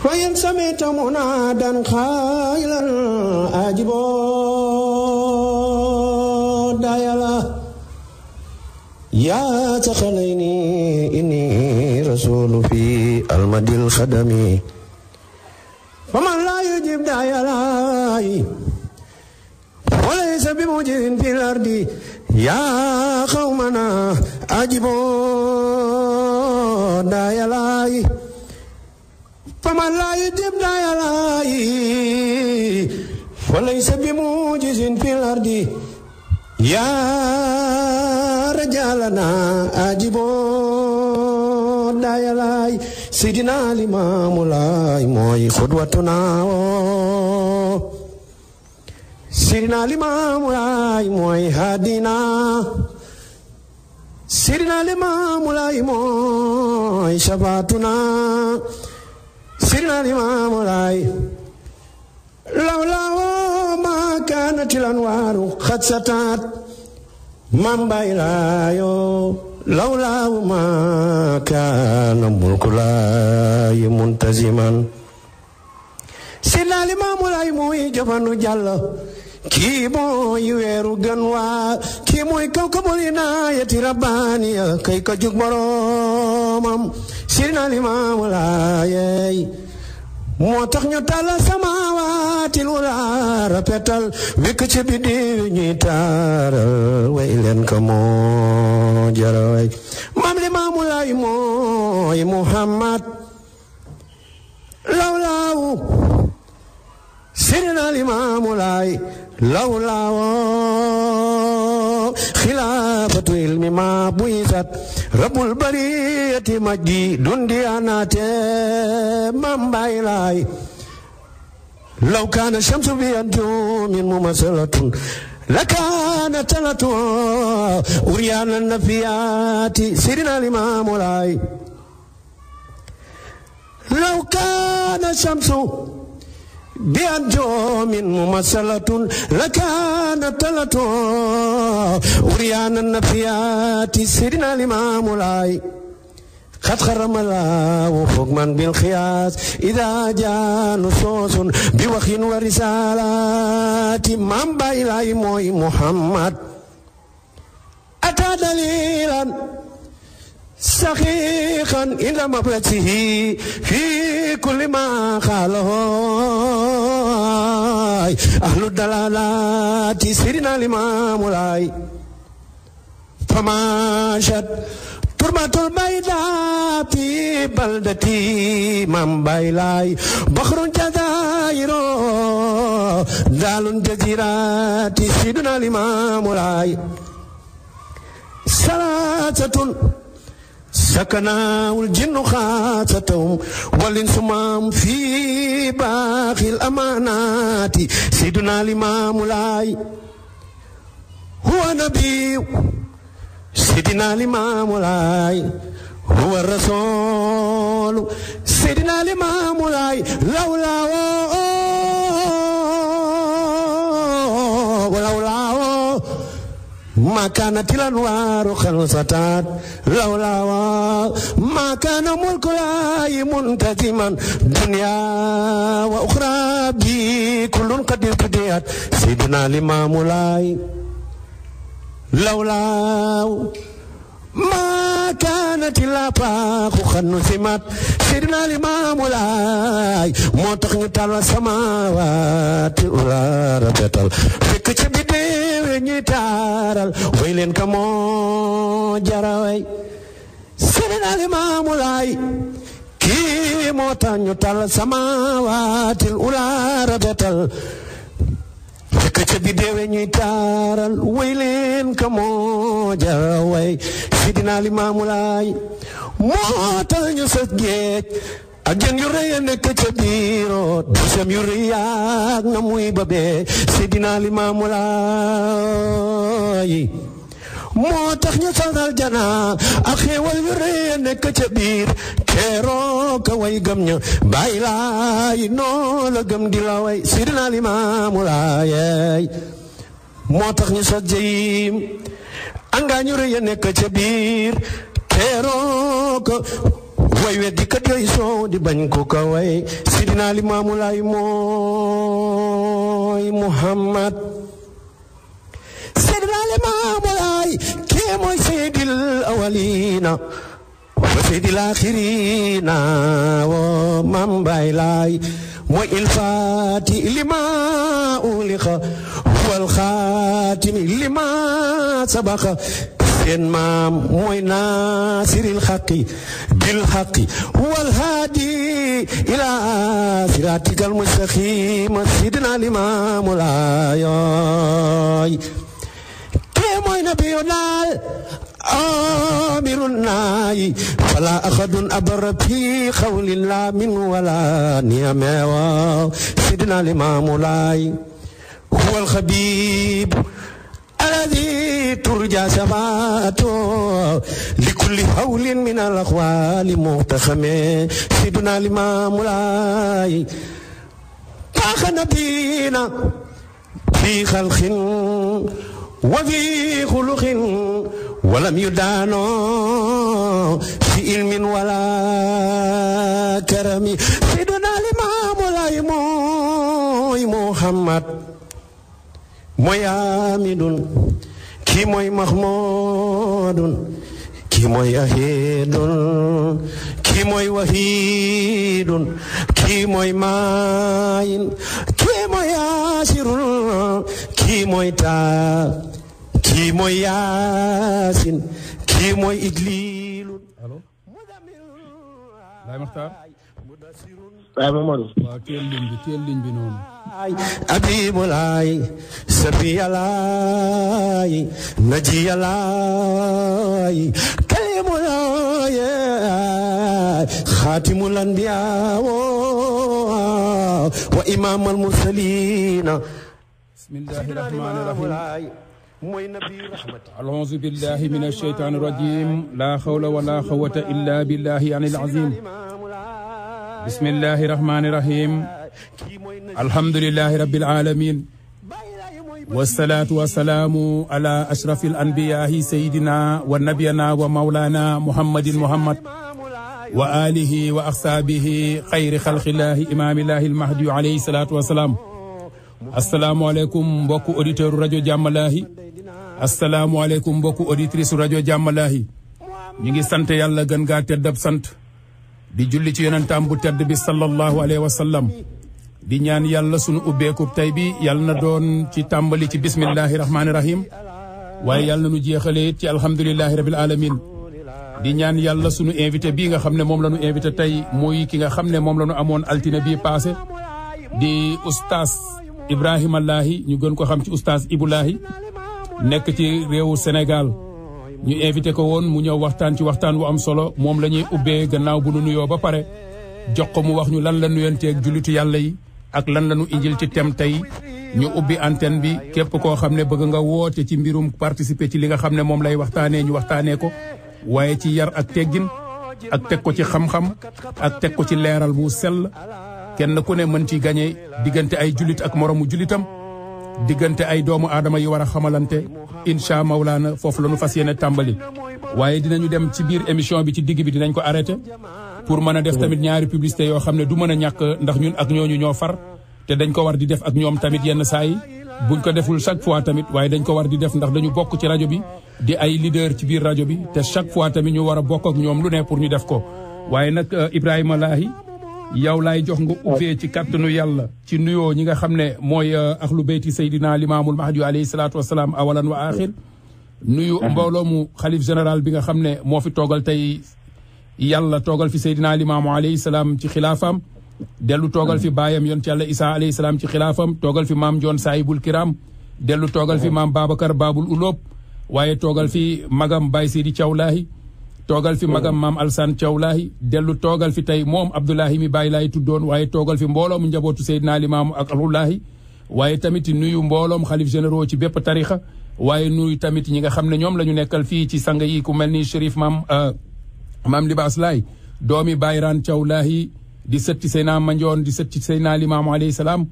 فإن سمعت منادا خائلا أجبا دايلا يا تخليني إني رسول في المدي الخدمي فمن لا يجيب دايلا وليس بموجد في الأرض يا قومنا أجبوا دايلا فمن لا يجيب دايلا وليس بموجز في الأرض يا رجالنا أجبوا دايلا سيدنا الإمام لاي موي خدوتنا سيدنا الإمام لاي موي هادينا سيدنا الإمام لاي موي شفاعتنا سيدنا الإمام لاي لولا ما كانت الأنوار قد ستات من بايلايو لولا ما كان ملك لاي منتزما سيدنا الإمام لاي موي جفانو جالو kii mooy weeru gan waa kii mooy kawkabul inaayati rabbaaniya kay ka jug boroomam Seydina Limaamu Laay moo tax ñu tàlla samaawaati lu la rapetal wekk ci biddiw ñuy taaral way leen ka moo jara way Maam Limaamu Laay mooy Muhammad lawlaaw Seydina Limaamu Laay لولا خلافة علم ما بويزت رب البرية مجيد ديانات من بايلاي لو كان الشمس بأنجوم ممثلة لكان تلته أريان النفيات سيدنا الإمام لاي لو كان الشمس بأنجوم ممثلة لكان تلته أريان النفيات سيدنا الإمام لاي قد خرم الله حكما بالخياس إذا جاء نصوص بوحي ورسالات من بايلاي موي محمد أتى دليلا سخيخا إلى مبلته في كل ما قاله أهل الدلالات سيدنا الإمام لاي فماشت تربة البيضاء في بلدتي من بايلاي بحر جزائر دال جزيرات سيدنا الإمام لاي ثلاثة سكنوا الجن خاصتهم والإنس معهم في باقي الأمانات سيدنا الإمام لاي هو نبي سيدنا الإمام لاي هو الرسول سيدنا الإمام لاي لولا ما كانت الأنوار خلصتات لولا ما كان ملك لاي منتظما دنيا وأخرى بي كل قد ابتديت سيدنا الإمام لاي لولا ما كانت الآفاق خنثمت سيدنا الإمام لاي moo tax ñu tàllal samaawaati ula rapetal fekk ci biddew ñuy taaral way leen ka moo jara way Seydina Limaamu Laay kii moo tax ñu tàllal samaawaati ula rapetal fekk ci biddew ñuy taaral way leen ka moo jara way Seydina Limaamu Laay moo tax ñu sës géej ak jën yu rëy nekk ca biiroo dusam yu rëy ak na muy babee Seydina Limaamu Laay moo tax ñu sosal jana ak xéewal yu rëy nekk ca biir keroog ka way gëm ña Baay Laay noo la gëm di la way Seydina Limaamu Laay moo tax ñu sos jëyim anga ñu rëy nekk ca biir keroog way weddi kat yooyu soo di bañ ko ka way Sidina Limaamu Laay mooy Muhammad Sidina Limaamu Laay kee mooy seydil awalina wa seydil axirina wa Maam Baay Laay mooy ilfaati lima uliqa wal xaatimi lima sabaqa seen maam mooy naasiril xaqi bil xaqi wal haadi ila siraatikal mustaqim Sidina Limaamu Laay kee mooy nabiyu daal amirun naayi fala axadun abara fi xawlin la min wala niyamewa Sidina Limaamu Laay huwal xabiib الذي ترجى شفاعته لكل حول من الأقوال مغتخم سيدنا الإمام لاي طاق نبينا في خلق وفي خلق ولم يدانو في علم ولا كرم سيدنا الإمام لاي موي محمد mooy Amidun kii mooy Mahmudun kii mooy Ahidun kii mooy Wahidun kii mooy Maayin kii mooy Asirun kii mooy Taa kii mooy Yaasin kii mooy Idlilun. allo. Baye Makhtar. Baye Mamadou. waaw teel ligne bi noonu. Abibulaay Safiyalaay Najiyalaay Kalimulaay Xaatimul Anbiyaa wa Imaamal Mursaliin. Bismillaahi rahmaani rahiim. A'uuzu billaahi mina shaytaani rajiim. Laa hawla wa laa quwwata illaa billaahi al-aliyyil aziim. Bismillaahi rahmaani rahiim. Alhamdulillahi rabbil aalamiin. Wassalaatu wassalaamu alaa ashrafil anbiyaa'i sayyidinaa wa nabiyyinaa wa mawlaanaa Muhammadin Muhammad wa aalihi wa asxaabihi xayri xalqillaahi imaamillaahi al-mahdi alayhi salaatu wa salaam. Asalaamaaleykum mbokku auditeur rajo Jammalahi. Asalaamaaleykum mbokku auditrice rajo Jammalahi. ñu ngi sant yàlla gën gaa teddab sant. di julli ci yonentam bu tedd bi sallallahu alayhi wa sallam. di ñaan yàlla sunu ubbeekub tey bi yàlla na doon ci tàmbali ci bismillahi rahmaani rahim. waaye yàlla na nu jeexalee ci alhamdulillahi rabbil alamin. di ñaan yàlla sunu invité bii nga xam ne moom la nu invité tey muy ki nga xam ne moom la nu amoon altine bii passé di oustaz Ibrahima Lahi ñu gën ko xam ci oustaz Ibou Lahi nekk ci réewu Sénégal. ñu invité ko woon mu ñëw waxtaan ci waxtaan wu am solo moom la ñuy ubbee gannaaw bu nu nuyoo ba pare jox ko mu wax ñu lan la nuyanteeg jullitu yàlla yi ak lan la nu indil ci thème tey ñu ubbi antenne bi képp koo xam ne bëgg nga woote ci mbirum participer ci li nga xam ne moom lay waxtaanee ñu waxtaanee ko waaye ci yar ak teggin ak teg ko ci xam-xam ak teg ko ci leeral bu sell kenn ku ne mën ci gañe diggante ay jullit ak moromu jullitam diggante ay doomu aadama yi war a xamalante incha mawlaana foofu la ñu fas yéene tàmbali. waaye dinañu dem ci biir émission bi ci digg bi dinañ ko arrêté pour mën a def tamit ñaari publicité yoo xam ne du mën a ñàkk ndax ñun ak ñooñu ñoo far te dañ ko war di def ak ñoom tamit yenn saa yi buñ ko deful chaque fois tamit waaye dañ ko war di def ndax dañu bokk ci rajo bi di ay leader ci biir rajo bi te chaque fois tamit ñu war a bokk ak ñoom lu ne pour ñu def ko. waaye nag Ibrahima Lahi yow laay jox nga ubbee ci kàttanu yàlla ci nuyoo ñi nga xam ne mooy ahlu beyti Seydina Limaamul Mahdi alayhi salaatu wa salaam awalan wa axir nuyu mbooloo mu xalif général bi nga xam ne moo fi toogal tey yàlla toogal fi Seydina Limaamu alayhi salaam ci xilaafam dellu toogal fi baayam yoon ci yàlla Isaa alayhi salaam ci xilaafam toogal fi maam Joon Saahibul Kiram dellu toogal fi maam Babacar Babul Uloob waaye toogal fi magam Baye Seydi Thiaw Lahi toogal fi magam maam Alsaan Thiaw Lahi dellu toogal fi tey moom Abdoulahi mi Baye Laay tuddoon waaye toogal fi mbooloom njabootu Seydina Limaamu ak Alulahi waaye tamit nuyu mbooloom xalif généraux ci bépp tarixa waaye nuyu tamit ñi nga xam ne ñoom la ñu nekkal fii ci sang yi ku mel ni Chérif maam Libaas Laay doomi Bayraan Thiaw Lahi di sët ci Seydina Mandione di sët ci Seydina Limaamu alayhi salaam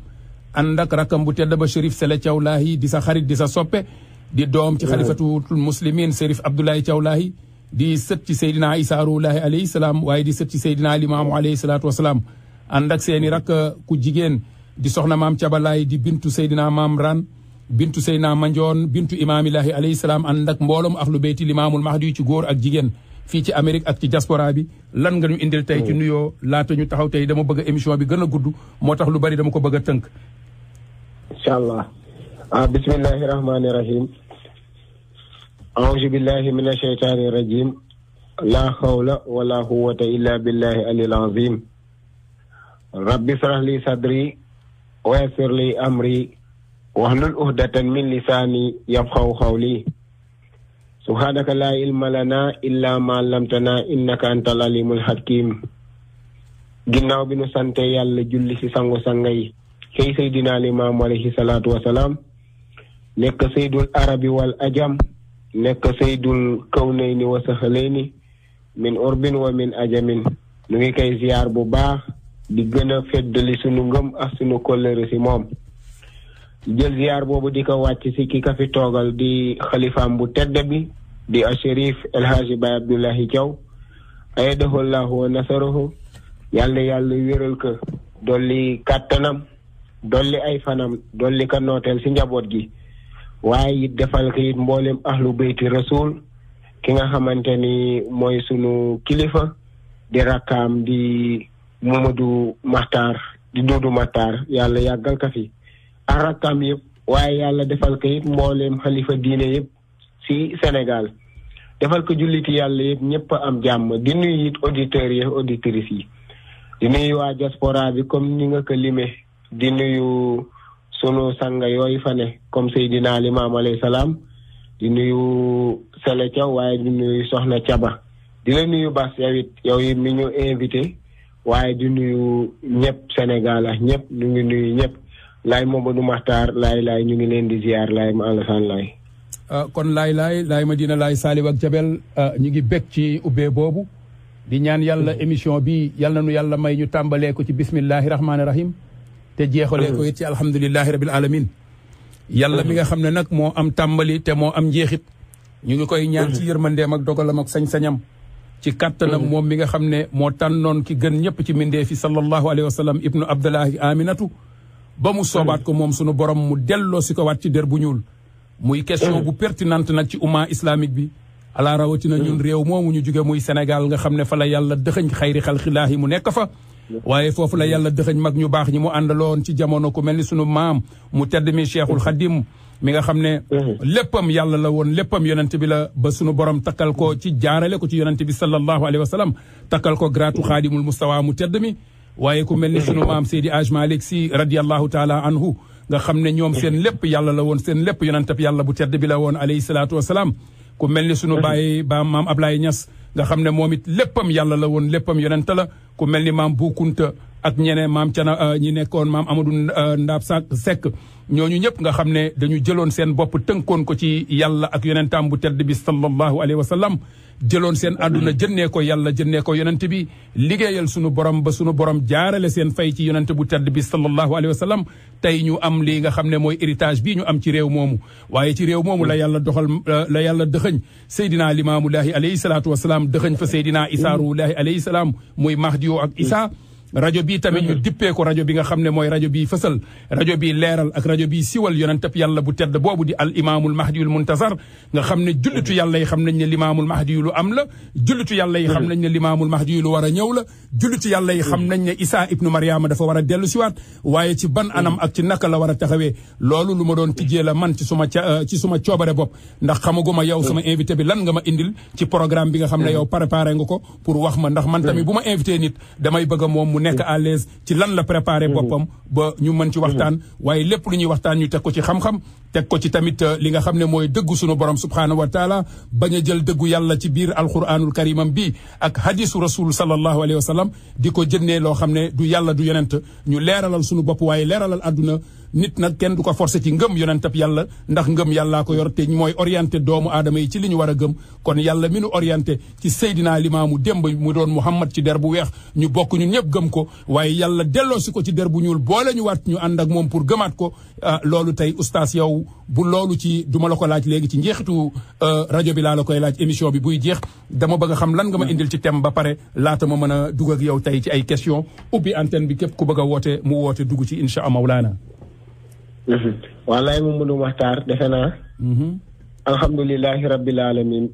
ànd ak rakam bu tedd ba Chérif Sele Thiaw Lahi di sa xarit di sa soppe di doom ci xalifatul muslimin Chérif Abdoulaye Thiaw Lahi di sët ci Seydina Isa ruuhullaahi alayhi salaam waaye di sët ci Seydina Limaamu alayhi salaatu wasalaam ànd ak seeni rak ku jigéen di soxna maam Cabalaay di bintu Seydina maam Ran bintu Seydina Manjoon bintu imaamillaahi alayhi salaam ànd ak mbooloom ahlu beyti Limaamul Mahdi ci góor ak jigéen fii ci Amérique ak ci diaspora bi lan nga ñu indil tey ci nuyoo laata ñu taxaw tey dama bëgg émission bi gën a gudd moo tax lu bari dama ko bëgg a tënk. incha allah bismillahi rahmaani rahim. auzu billahi min asheytaani rajim. laa xawla wala quwwata illa billahi alil azim. rabbi israh li sadri wa yassir li amri wahlul uhdatan min lisaani yafqahu qawli. subhanaka laa ilma lana illa ma allamtana innaka antal alimul hakim. ginnaaw bi nu sante yàlla julli ci sangu sangay xëy Seydina Limaamu alayhi salaatu wasalaam nekk seydul arabi wal ajam nekk seydul kawnayni wa saxalayni min urbin wa min ajamin nu ngi koy ziyaar bu baax di gën a feddali sunu ngëm ak sunu kóllëre ci moom jël ziyaar boobu di ko wàcc ci ki ka fi toogal di xalifaam bu tedd bi di Chérif El Hadji Baye Abdoulaye Thiaw ayadahu llahu wa nasarahu yàlla wéral ko dolli kàttanam dolli ay fanam dolli ka nooteel ci njaboot gi waaye it defal ko it mboolem ahlu beyti rasul ki nga xamante ni mooy sunu kilifa di rakkaam di Mamadou Makhtar di Doudou Makhtar yàlla yàggal ka fi ak rakkaam yëpp waaye yàlla defal ko it mboolem xalifa diine yëpp ci Sénégal defal ko julliti yàlla yëpp ñëpp am jàmm di nuyu it auditeurs yi auditrices yi di nuyu waa diaspora bi comme ni nga ko limee di nuyu sunu sanga yooyu fa ne comme Seydina Limaamu alayhi salaam di nuyu Sele Thiaw waaye di nuyu Soxna Caba di la nuyu Bas yow it mi ñu invité waaye di nuyu ñëpp Sénégal ak ñëpp ñu ngi nuyu ñëpp laay Mamadou Makhtar laay ñu ngi leen di ziar laay ma Alassane laay. kon laay Madina laay Saliou ak Jabel ñu ngi bég ci ubbee boobu di ñaan yàlla émission bi yàlla nu yàlla may ñu tàmbalee ko ci bismillahi rahmaani rahim te jeexalee ko it ci alhamdulillahi rabbil alamin yàlla mi nga xam ne nag moo am tàmbali te moo am njeexit ñu ngi koy ñaan ci yërmandeem ak dogalam ak sañ-sañam ci kàttanam moom mi nga xam ne moo tànnoon ki gën ñëpp ci mindee fi sallallahu alayhi wa sallam ibnu abdullahi aminatu ba mu soobaat ko moom sunu borom mu delloo si ko waat ci der bu ñuul muy question bu pertinente nag ci umma islamique bi ala rawatina ñun réew moomu ñu jóge muy Sénégal nga xam ne fa la yàlla dëxëñ xayri xalqilaahi mu nekk fa waaye foofu la yàlla dëxëñ mag ñu baax ñi mu àndaloon ci jamono ku mel ni sunu maam mu tedd mi Cheikhul Khadim mi nga xam ne léppam yàlla la woon léppam yonent bi la ba sunu borom takkal ko ci jaarale ko ci yonent bi sallallahu alayhi wa sallam takkal ko gratu xaadimul mustawa mu tedd mi waaye ku mel ni sunu maam Seydi Aj Malick Sy radiyallahu taala anhu nga xam ne ñoom seen lépp yàlla la woon seen lépp yonentab yàlla bu tedd bi la woon alayhi salaatu wasalaam ku mel ni sunu baay ba maam Ablaye Niass nga xam ne moom it léppam yàlla la woon léppam yonent la ku mel ni maam Bu Kunta ak ñeneen maam Cana ñi nekkoon maam Amadou Ndaab Seck ñooñu ñëpp nga xam ne dañu jëloon seen bopp tënkoon ko ci yàlla ak yonentam bu tedd bi sallallahu alayhi wa sallam jëloon seen àdduna jënnee ko yàlla jënnee ko yonent bi liggéeyal sunu borom ba sunu borom jaarale seen fay ci yonent bu tedd bi sallallahu alayhi wa sallam tey ñu am lii nga xam ne mooy héritage bii ñu am ci réew moomu waaye ci réew moomu la yàlla doxal la yàlla dëxëñ Seydina Limaamullaahi alayhi salaatu wasalaam dëxëñ fa Seydina Isaa ruuhullaahi alayhi salaam muy Mahdi ak Isaa rajo bii tamit ñu dippee ko rajo bi nga xam ne mooy rajo bii fësal rajo bii leeral ak rajo bii siwal yonentab yàlla bu tedd boobu di al imaamul mahdiyul muntazar nga xam ne jullitu yàlla yi xam nañ ne limaamul mahdiyu lu am la jullitu yàlla yi xam nañ ne limaamul mahdiyu lu war a ñëw la jullitu yàlla yi xam nañ ne Isaa ibnu Mariama dafa war a dellu siwaat waaye ci ban anam ak ci naka la war a taxawee loolu lu ma doon tijjee la man ci suma coobare bopp ndax xamaguma yow sama invité bi lan nga ma indil ci programme bi nga xam ne yow préparé nga ko pour wax ma ndax man tamit bu ma invité nit damay bëgg a moom mu nekk à l'aise ci lan la préparé boppam ba ñu mën ci waxtaan waaye lépp lu ñuy waxtaan ñu teg ko ci xam-xam teg ko ci tamit li nga xam ne mooy dëggu sunu borom subhaanahu wa taala bañ a jël dëggu yàlla ci biir alquranul karimam bi ak hadisu rasul sallallahu alayhi wa sallam di ko jënnee loo xam ne du yàlla du yonent ñu leeralal sunu bopp waaye leeralal àdduna nit nag kenn du ko forcer ci ngëm yonentab yàlla ndax ngëm yàllaa ko yor te mooy orienté doomu aadama yi ci li ñu war a gëm kon yàlla mi nu orienté ci Seydina Limaamu démb mu doon Muhammad ci der bu weex ñu bokk ñun ñëpp gëm ko waaye yàlla delloosi ko ci der bu ñuul boole ñu waat ñu ànd ak moom pour gëmaat ko loolu tey oustaz yow bu loolu ci duma la ko laaj léegi ci njeexitu rajo bi laa la koy laaj émission bi buy jeex dama bëgg a xam lan nga ma indil ci thème ba pare laata ma mën a dugg ak yow tey ci ay question ubbi antenne bi képp ku bëgg a woote mu woote dugg ci insha Allah mawlaana wallaay Mamadou Makhtar defe naa alhamdulilahi rabbil alamin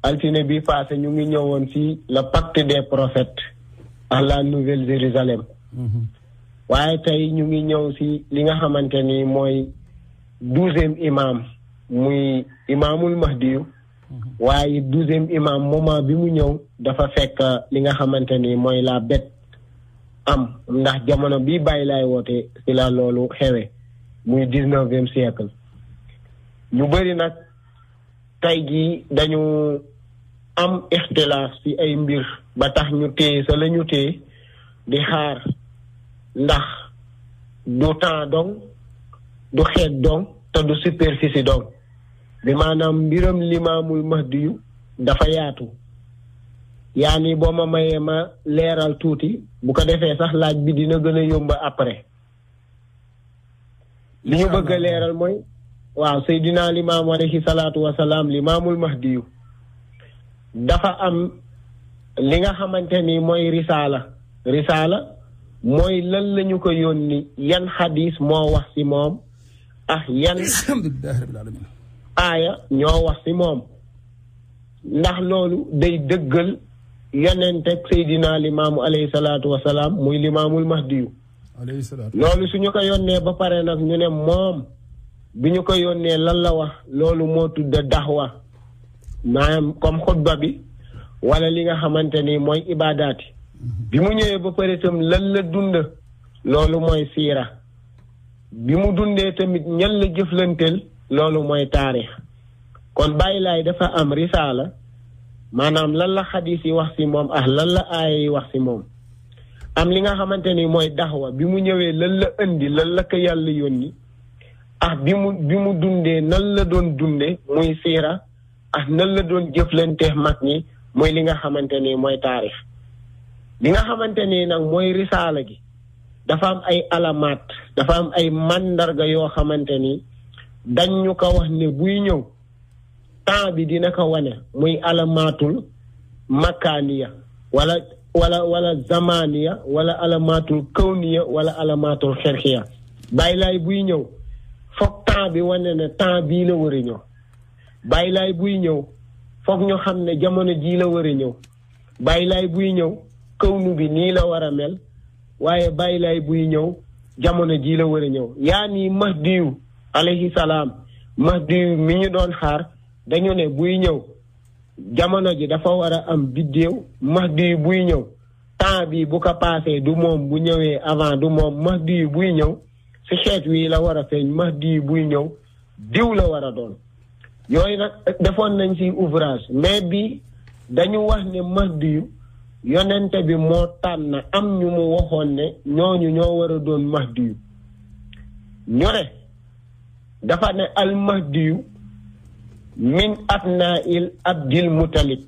altine bi passé ñu ngi ñëwoon ci le pacte des prophètes à la Nouvelle Jérusalem waaye tey ñu ngi ñëw ci li nga xamante ni mooy 12e imam muy imaamul mahdiyu waaye 12e imam moment bi mu ñëw dafa fekk li nga xamante ni mooy la bête am ndax jamono bi bàyyi laay woote ci la loolu xewe muy 19e siècle ñu bëri nag tey jii dañu am ixtilaaf ci ay mbir ba tax ñu téye sa la ñu téye di xaar ndax du temps dong du xeet dong te du superficie dong bi maanaam mbiram limaamul mahdiyu dafa yaatu yaa ni boo ma mayee ma leeral tuuti bu ko defee sax laaj bi dina gën a yomb après li ñu bëgg a leeral mooy waaw Seydina Limaamu alayhi salaatu wasalaam limaamul mahdiyu dafa am li nga xamante ni mooy risaala mooy lan lañu ko yónni yan xadis moo wax ci moom yan alhamdulillahi rabbil alamin aaya ñoo wax ci moom ndax loolu day dëggal yonentek Seydina Limaamu alayhi salaatu wasalaam muy limaamul mahdiyu alayhi salaatu loolu suñu ko yónnee ba pare nag ñu ne moom bi ñu ko yónnee lan la wax loolu moo tudd daxwa maanaam comme xutba bi wala li nga xamante ni mooy ibadaati bi mu ñëwee ba pare itam lan la dund loolu mooy siira bi mu dundee tamit ñan la jëflanteel loolu mooy taarix kon bàyyi laay dafa am risaala maanaam lan la xadis yi wax ci moom lan la aaya yi wax ci moom am li nga xamante ni mooy daxwa bi mu ñëwee lan la indi lan la ko yàlla yónni bi mu dundee nan la doon dunde muy siira nan la doon jëflante mag ñi mooy li nga xamante ni mooy taarix li nga xamante ni nag mooy risaala gi dafa am ay alamaat dafa am ay mandarga yoo xamante ni dañ ñu ko wax ne buy ñëw temps bi dina ko wane muy alamaatul makaaniya wala zamaniya wala alamaatul kawniya wala alamaatul xerxiya bàyyi laay buy ñëw foog temps bi wane ne temps bii la war a ñëw bàyyi laay buy ñëw foog ñu xam ne jamono jii la war a ñëw bàyyi laay buy ñëw kawnu bi nii la war a mel waaye bàyyi laay buy ñëw jamono jii la war a ñëw yaa nii mahdiyu alayhi salaam mahdiyu mi ñu doon xaar dañu ne buy ñëw jamono ji dafa war a am biddéew mahdiyu buy ñëw temps bi bu ko paasee du moom bu ñëwee avant du moom mahdiyu buy ñëw ci xeet wi la war a feeñ mahdiyu buy ñëw diw la war a doon yooyu nag defoon nañ ci ouvrage mais bi dañu wax ne mahdiyu yonente bi moo tànn am ñu mu waxoon ne ñooñu ñoo war a doon mahdiyu ñu ne dafa ne al mahdiyu min abnaa'il abdil mutalib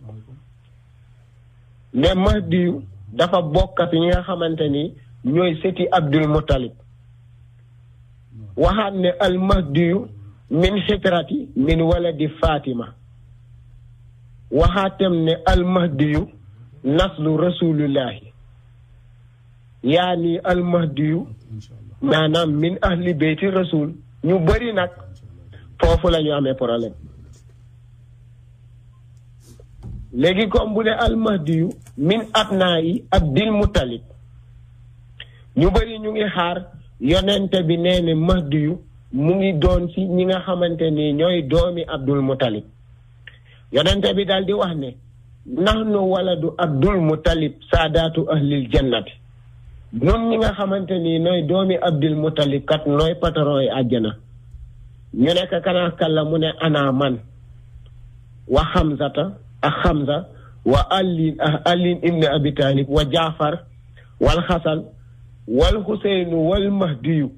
ne mahdiyu dafa bokkat ñi nga xamante ni ñooy sëti abdul mutalib waxaat ne al mahdiyu min fitrati min waladi fatima waxaatam ne al mahdiyu naslu rasulillahi yaani al mahdiyu maanaam min ahli beyti rasul ñu bëri nag foofu la ñu amee problème léegi comme bu ne al mahdiyu min abnaa'i abdil mutalib ñu bëri ñu ngi xaar yonente bi nee ne mahdiyu mu ngi doon ci ñi nga xamante ni ñooy doomi abdul mutalib yonente bi daal di wax ne nahnu waladu abdul mutalib saadaatu ahlil jannati ñun ñi nga xamante ni nooy doomi abdul mutalib kat nooy patron yi àjjana ñu nekk kanaa kalla mu ne ana man wa xamzata ak xamza wa alin ibn abi talib wa jaafar wal xasan wal xuseynu wal mahdiyu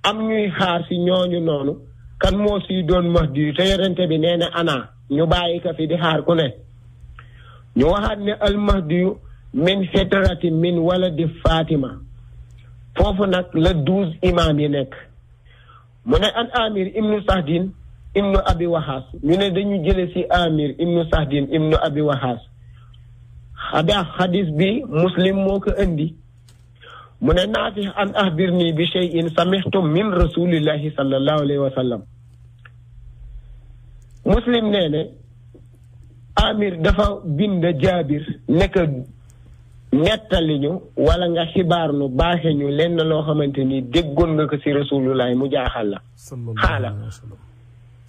am ñuy xaar si ñooñu noonu kan moo siy doon mahdi te yonente bi nee na ana ñu bàyyi ko fi di xaar ku ne ñu waxaat ne al mahdi min fitrati min waladi Fatima foofu nag la 12 imam yi nekk mu ne an Amir ibnu Sahdin ibnu Abi Wahas ñu ne dañu jële si Amir ibnu Sahdin ibnu Abi Wahas xadis bi Muslim moo ko indi mu ne Naafi an axbirni bi shay'in samihtu min rasulillahi sallallahu alayhi wa sallam Muslim nee ne Amir dafa bind Jaabir nekk nettali ñu wala nga xibaar nu baaxe ñu lenn loo xamante ni déggoon nga ko si rasulullahi mu jaaxal la xaala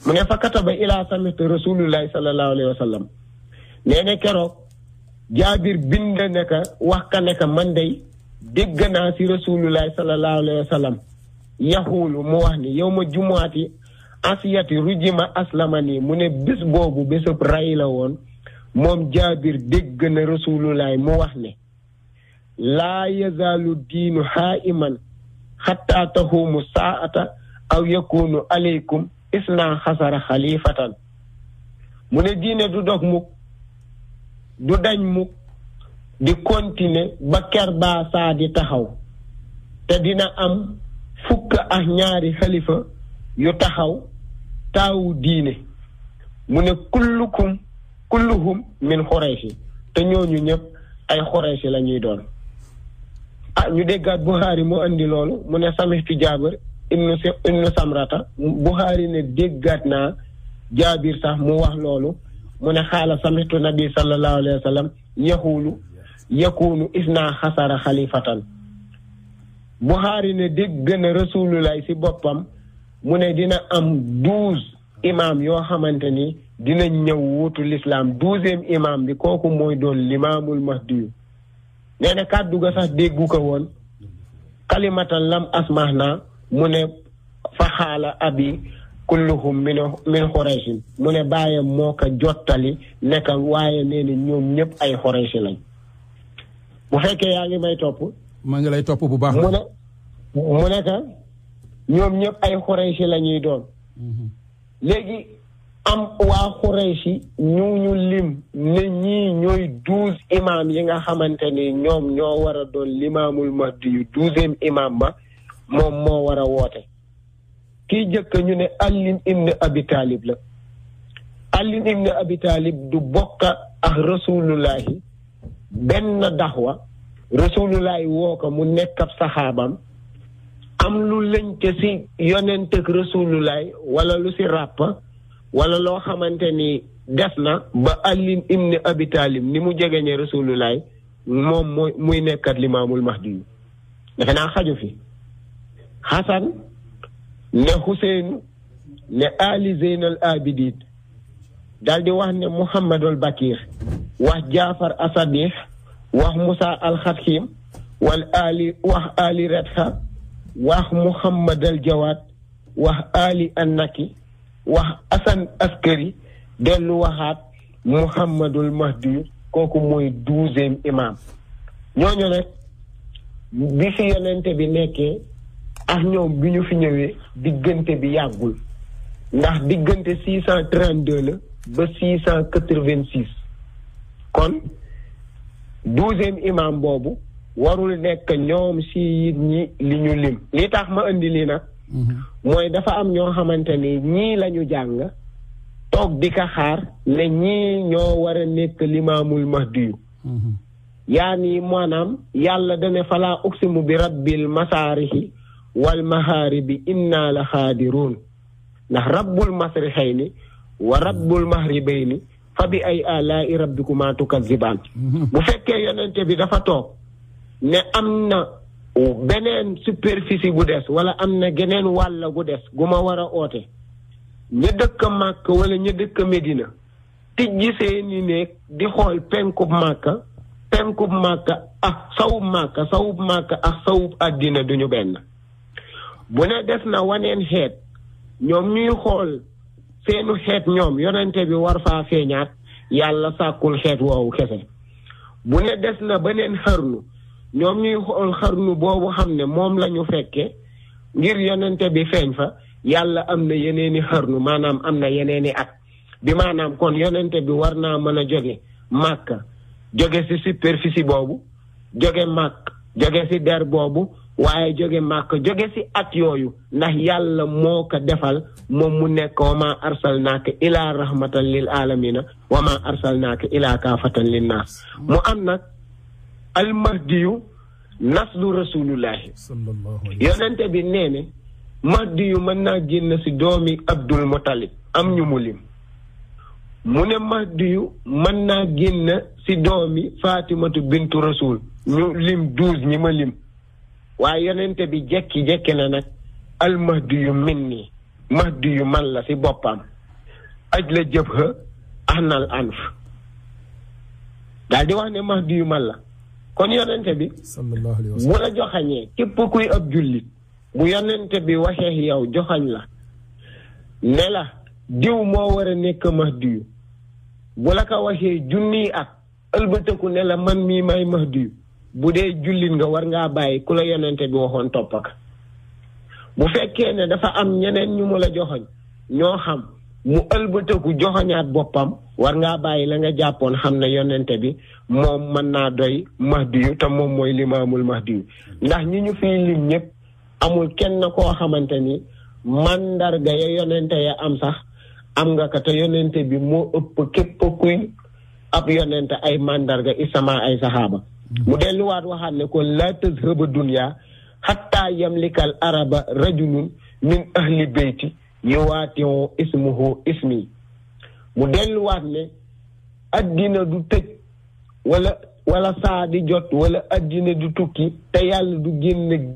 mu ne fa kataba ila samihtu rasulullahi sallallahu alayhi wa sallam nee ne keroog Jaabir bind ne ka wax ka ne ka man day dégg naa si rasulullahi sallallahu alayhi wa sallam yaxuulu mu wax ni yow ma jumuati asiyati rujima aslamani mu ne bés boobu bésub ray la woon moom Jaabir dégg na rasulullahi mu wax ne laa yazaalu diinu haa'iman xatta tahuumu saa'ata aw yakunu aleykum isna xasara xalifatan mu ne diine du dog mukk du dañ mukk di continuer ba ker baa saa di taxaw te dina am fukk ak ñaari xalifa yu taxaw taawu diine mu ne kulluhum min xurayshi te ñooñu ñëpp ay xurayshi la ñuy doon ñu déggaat Buxaari mu andi loolu mu ne samihtu Jaabir ibnu Samrata Buxaari ne déggaat naa Jaabir sax mu wax loolu mu ne xaala samihtu nabi sallallahu alayhi wa sallam yaxuulu yakunu isna xasara xalifatan Buxaari ne dégg na rasulullah si boppam mu ne dina am 12 imam yoo xamante ni dina ñëw wuutu l'islam 12e imam bi kooku mooy doon limaamul mahdi nee na kàddu ga sax déggu ko woon kalimatan lam asmahna mu ne fa xaala abi kulluhum min xoreysin mu ne bàyyam moo ko jottali nekk waaye nee na ñoom ñëpp ay xoreysi lañ bu fekkee yaa ngi may topp maa ngi lay topp bu baax mu ne ka ñoom ñëpp ay xoreysi la ñuy doon léegi am waa xurayshi ñu lim ne ñii ñooy 12 imam yi nga xamante ni ñoom ñoo war a doon limaamul mahdi yu 12e imam ba moom moo war a woote kii jëkk ñu ne Ali ibn Abi Talib la Ali ibn Abi Talib du bokka ak rasulullahi benn daxwa rasulullahi woo ko mu nekk ab saxaabam am lu lëñte si yonent ak rasulullahi wala lu si ràpp wala loo xamante ni des na ba Ali ibn Abi Talib ni mu jegeñee rasulullahi moom muy nekkat limaamul mahdi yu defe naa xaju fi Hasan ne Hussein ne Ali Zeynal Abidin daal di wax ne Muhammadul Bakir wax Jaafar Asadih wax Musa al-Khatim wax Ali Redha wax Muhammad al-Jawad wax Ali an-Naki wax Asan Askari dellu waxaat Muhammadul Mahdi kooku mooy 12e imam ñooñu rek bi fi yonente bi nekkee ak ñoom bi ñu fi ñëwee diggante bi yàggul ndax diggante 632 la ba 686 kon 12e imam boobu warul nekk ñoom si it ñi li ñu lim li tax ma indi lii nag mooy dafa am ñoo xamante ni ñii lañu jàng toog di ka xaar ne ñii ñoo war a nekk limaamul mahdi yaani maanaam yàlla dane falaa uqsimu bi rabbil masaarihi wal mahaaribi inna la xaadiruun ndax rabbul masrixayni wa rabbul mahribayni fa bi ay alaa'i rabbikumaa tukazzibaan bu fekkee yonente bi dafa toog ne am na beneen superficie bu des wala am na geneen wàll gu des gu ma war a oote ña dëkk Màkka wala ña dëkk Medina tijji seeni néeg di xool penkub Màkka ak sawub Màkka ak sawub àddina duñu benn bu ne des na waneen xeet ñoom ñuy xool seenu xeet ñoom yonente bi war faa feeñaat yàlla sàkkul xeet woowu kese bu ne des na beneen xarnu ñoom ñuy xool xarnu boobu xam ne moom la ñu fekke ngir yonente bi feeñ fa yàlla am na yeneeni xarnu maanaam am na yeneeni at bi maanaam kon yonente bi war naa mën a jóge Màkka jóge ci superficie boobu jóge Màkk jóge ci der boobu waaye jóge Màkka jóge ci at yooyu ndax yàlla moo ko defal moom mu nekk wa ma arsalnaaka ilaa rahmatan lil alamina wa ma arsalnaaka ilaa kaafatan lin naas mu am nag almahdiyu naslu rasulullahi yonente bi nee ne mahdiyu mën naa génn ci doomi Abdul Muttalib am ñu mu lim mu ne mahdiyu mën naa génn ci doomi Fatimatu bintu rasul ñu lim 12 ñi ma lim waaye yonente bi jekki na nag al mahdiyu minni mahdiyu man la ci boppam aj la jëbha ahnal anf daal di wax ne mahdiyu man la kon yonente bi sallallahu alayhi wa sallam bu la joxañee képp kuy ab jullit bu yonente bi waxee yow joxañ la ne la diw moo war a nekk mahdiyu bu la ko waxee junniy at ëlbëtëku ne la man mii may mahdiyu bu dee jullit nga war ngaa bàyyi ku la yonente bi waxoon toppaka bu fekkee ne dafa am ñeneen ñu mu la joxoñ ñoo xam mu ëlbëtëku joxoñaat boppam war ngaa bàyyi la nga jàppoon xam ne yonente bi moom mën naa doy mahdiyu te moom mooy limaamul mahdiyu ndax ñi ñu fiy lim ñëpp amul kenn koo xamante ni mandarga ya yonente ya am sax am nga ko te yonente bi moo ëpp képp kuy ab yonente ay mandarga isama ay saxaaba mu delluwaat waxaat ne ko la tazhaba dunya hatta yamlikal araba rajulun min ahli beyti yuwaati'u ismuhu ismi mu delluwaat ne addina du tëj wala saa di jot wala addina du tukki te yàlla du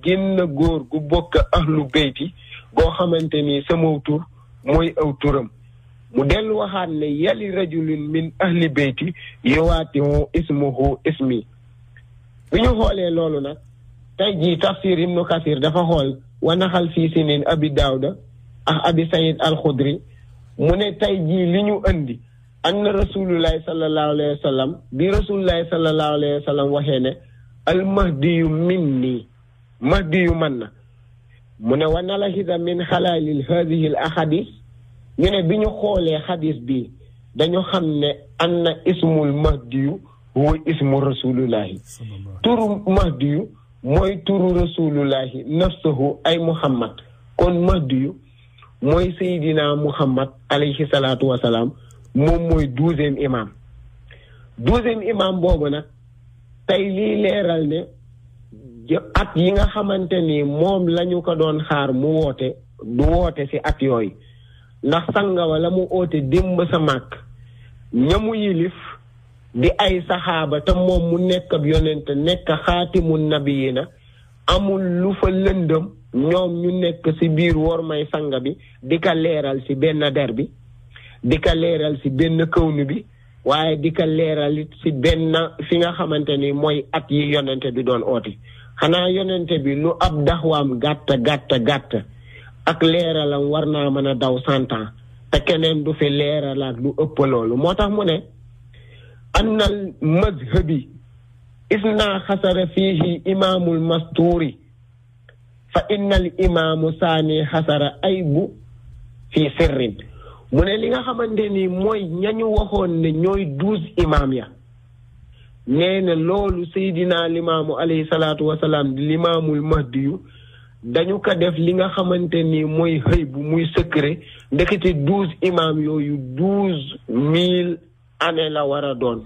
génn góor gu bokk ahlu beyti goo xamante ni sama tur mooy aw turam mu dellu waxaat ne yali rajulun min ahli beyti yuwaati'u ismuhu ismi bi ñu xoolee loolu nag tey jii tafsir ibnu kasir dafa xool wa naxal fii sinin abi daawda ak abi sayid alxudri mu ne tey jii li ñu andi anna rasulullahi sallallahu alayhi wa sallam bi rasulullahi sallallahu alayhi wa sallam waxee ne al mahdiyu minni mahdiyu man na mu ne wa nalahida min xalaalil hadihi al ahadis ñu ne bi ñu xoolee xadis bi dañu xam ne anna ismul mahdiyu huwa ismu rasulullahi turu mahdiyu mooy turu rasulullahi nafsuhu ay muhammad kon mahdiyu mooy seydina muhammad alayhi salaatu wasalaam moom mooy 12e imam 12e imam boobu nag tey lii leeral ne at yi nga xamante ni moom lañu ko doon xaar mu woote du woote ci at yooyu ndax sanga wala mu oote démb sa màkk ñamu yilif di ay saxaaba te moom mu nekk ab yonente nekk xaatimun nabiyina amul lu fa lëndëm ñoom ñu nekk ci biir wor may sanga bi di ka leeral ci benn der bi di ka leeral ci benn kawnu bi waaye di ka leeral it ci benn fi nga xamante ni mooy at yi yonente bi doon oote xanaa yonente bi lu ab daxwaam gàtt ak leeralam war naa mën a daw 100 ans te keneen du fi leeralaat lu ëpp loolu moo tax mu ne annal mazhabi isna xasara fiihi imaamul mastuuri fa innal imaamu saani xasara aybu fii sirrin mu ne li nga xamante ni mooy ñañu waxoon ne ñooy 12 imaam ya nee na loolu seydina limaamu alayhi salaatu wasalaam di limaamul mahdiyu dañu ko def li nga xamante ni mooy xëy bu muy secret ndekete 12 imaam yooyu 12,000 année la war a doon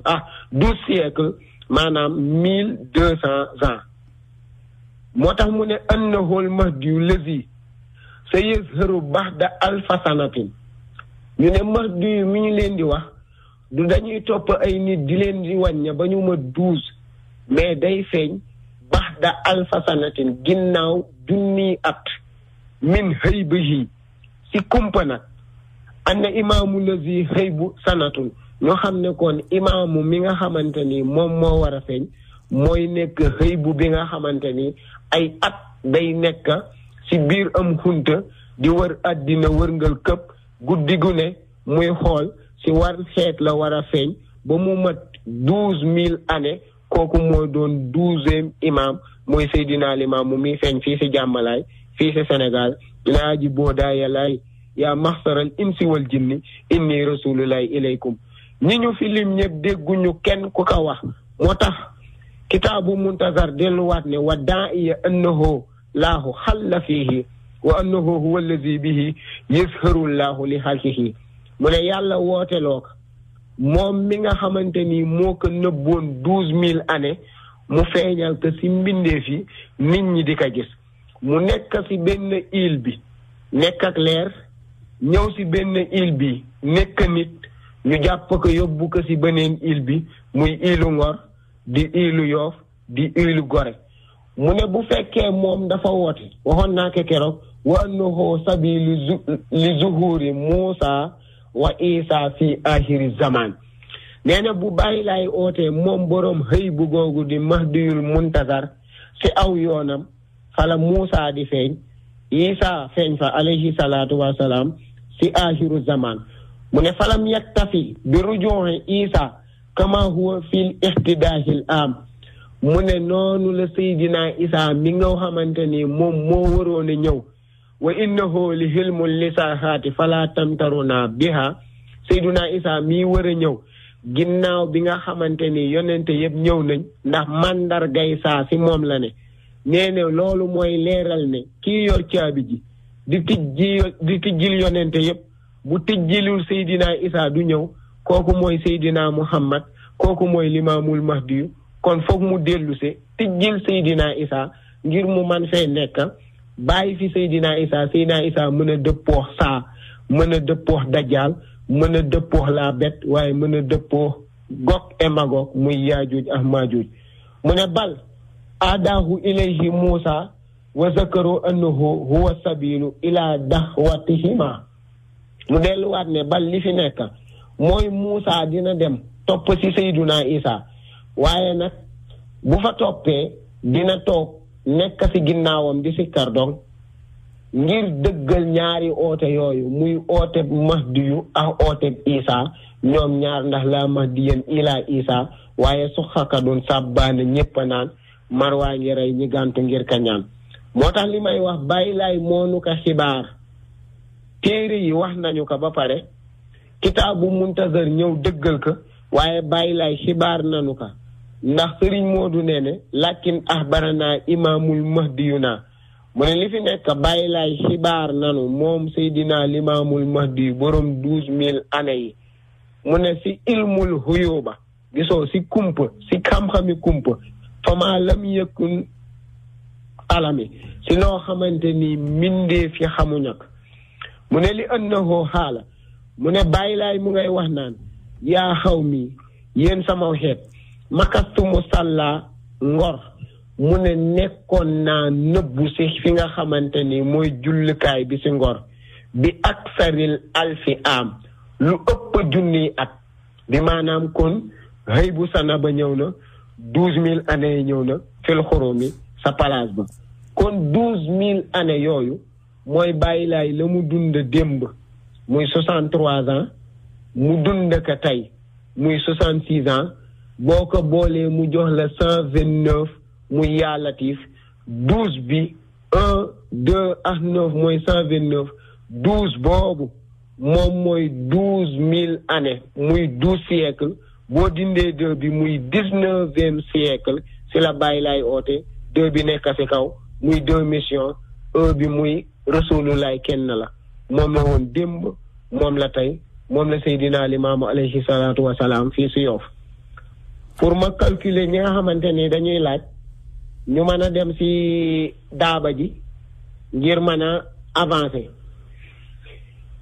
12 siècle maanaam 1200 ans moo tax mu ne annahul mahdiyu lazi sa yazharu ba'da alfa sanatin ñu ne mahdiyu mi ñu leen di wax du dañuy topp ay nit di leen di wàñña ba ñu ma 12 mais day feeñ ba'da alfa sanatin ginnaaw junni at min haybihi si kumpa nag anna imaamu lazi haybu sanatun ñoo xam ne kon imaamu mi nga xamante ni moom moo war a feeñ mooy nekk haybu bi nga xamante ni ay at day nekk si biir am xunta di wër àddina wërngal këpp guddi gu ne muy xool si war xeet la war a feeñ ba mu mat 12,000 années kooku moo doon 12e imam mooy Seydina Limaamu mi feeñ fii si jàmmalaay fii ci Sénégal laa ji boodaaya laay yaa maxsaral insi wal jinni inni rasulullahi ilaykum ñi ñu fi lim ñëpp dégguñu kenn ku ko wax moo tax kitaabu muntazar delluwaat ne wa daa'iya annahu laahu xalla fiihi wa annahu huwa allazi bihi yasharu laahu li xalqihi mu ne yàlla wooteloo ko moom mi nga xamante ni moo ko nëbboon 12,000 années mu feeñal ko ci mbindeef yi nit ñi di ko gis mu nekk ci benn île bi nekk ak leer ñëw ci benn île bi nekk nit ñu jàpp ko yóbbu ko ci beneen île bi muy îlu Ngor di îlu Yoff di îlu Gorée mu ne bu fekkee moom dafa woote waxoon naa ko keroog wa annahu sabilu li zuhuri Muusa wa Isa fi ahiri zaman nee na bu bàyyi laay ootee moom boroom xëy bu googu di mahdiyul muntazar ci aw yoonam fala Muusa di feeñ Isa feeñ fa alayhi salaatu wasalaam ci ahiru zaman mu ne falam yaktafi bi rujuhi Isa kama huwa fil ihtidaahil am mu ne noonu la Seydina Isa mi nga xamante ni moom moo waroon a ñëw wa innahu li hilmul lisahaati fala tamtaruna biha Seydina Isa mi war a ñëw ginnaaw bi nga xamante ni yonente yëpp ñëw nañ ndax mandargay saa si moom la ne nee ne loolu mooy leeral ne kii yor caabi ji di tijjil yonente yëpp bu tijjilul Seydina Isa du ñëw kooku mooy Seydina Muhammad kooku mooy limaamul mahdiyu kon foog mu dellu se tijjil Seydina Isa ngir mu man fee nekk bàyyi fi Seydina Isa mën a dëppoox saa mën a dëppoox dajjal mën a dëppoox la bet waaye mën a dëppoox Gog et Magog muy Yaajuuj ak Maajuuj mu ne bal aadaahu ilayhi Muusa wa zakaru annahu huwa sabilu ila dahwatihima mu delluwaat ne bal li fi nekk mooy Muusa dina dem topp ci Seydina Isa waaye nag bu fa toppee dina toog nekk ci ginnaawam di ci kardong ngir dëggal ñaari oote yooyu muy oote mahdiyu ak oote Isa ñoom ñaar ndax la mahdiyan ila Isa waaye su xakadun sàbbaane ñépp naan marwaa ngi rey ñi gàntu ngir ka ñaan moo tax li may wax bàyyi laay moonu ko xibaar téere yi wax nañu ko ba pare kitaabu muntazar ñëw dëggal ko waaye bàyyi laay xibaar nañu ko ndax sëriñ Moodu nee ne lakin axbarana imaamul mahdiyuna mu ne li fi nekk bàyyi laay xibaar nanu moom Seydina limaamul mahdi borom 12,000 années yi mu ne si ilmul huyuba gisoo si kumpa si xam-xami kumpa fama lam yëkkun alami si loo xamante ni mindee fi xamuñu ko mu ne li annahu xaala mu ne bàyyi laay mu ngay wax naan yaa xaw mi yéen sama xeet makastumu sàlla Ngor mu ne nekkoon naa nëbbu si fi nga xamante ni mooy jullukaay bi si Ngor bi aksaril alfi am lu ëpp junniy at bi maanaam kon xëy bu sana ba ñëw na 12,000 années yi ñëw na fil xurumi sa palaas ba kon 12,000 années yooyu mooy bàyyi laay la mu dund démb muy 63 ans mu dund ka tey muy 66 ans boo ko boolee mu jox la 129 muy yaa latif 12 bi 1 2 ak 9 mooy 129 12 boobu moom mooy 12,000 années muy 12 siècles boo dindee 2 bi muy 19e siècle si la bàyyi laay oote 2 bi nekk si kaw muy 2 mission 1 bi muy rasulullah kenn la moom la woon démb moom la tey moom la Seydina Limaamu alayhi salaatu wasalaam fii si Yoff pour ma calculer ñi nga xamante ni dañuy laaj ñu mën a dem ci daaba ji ngir mën a avancer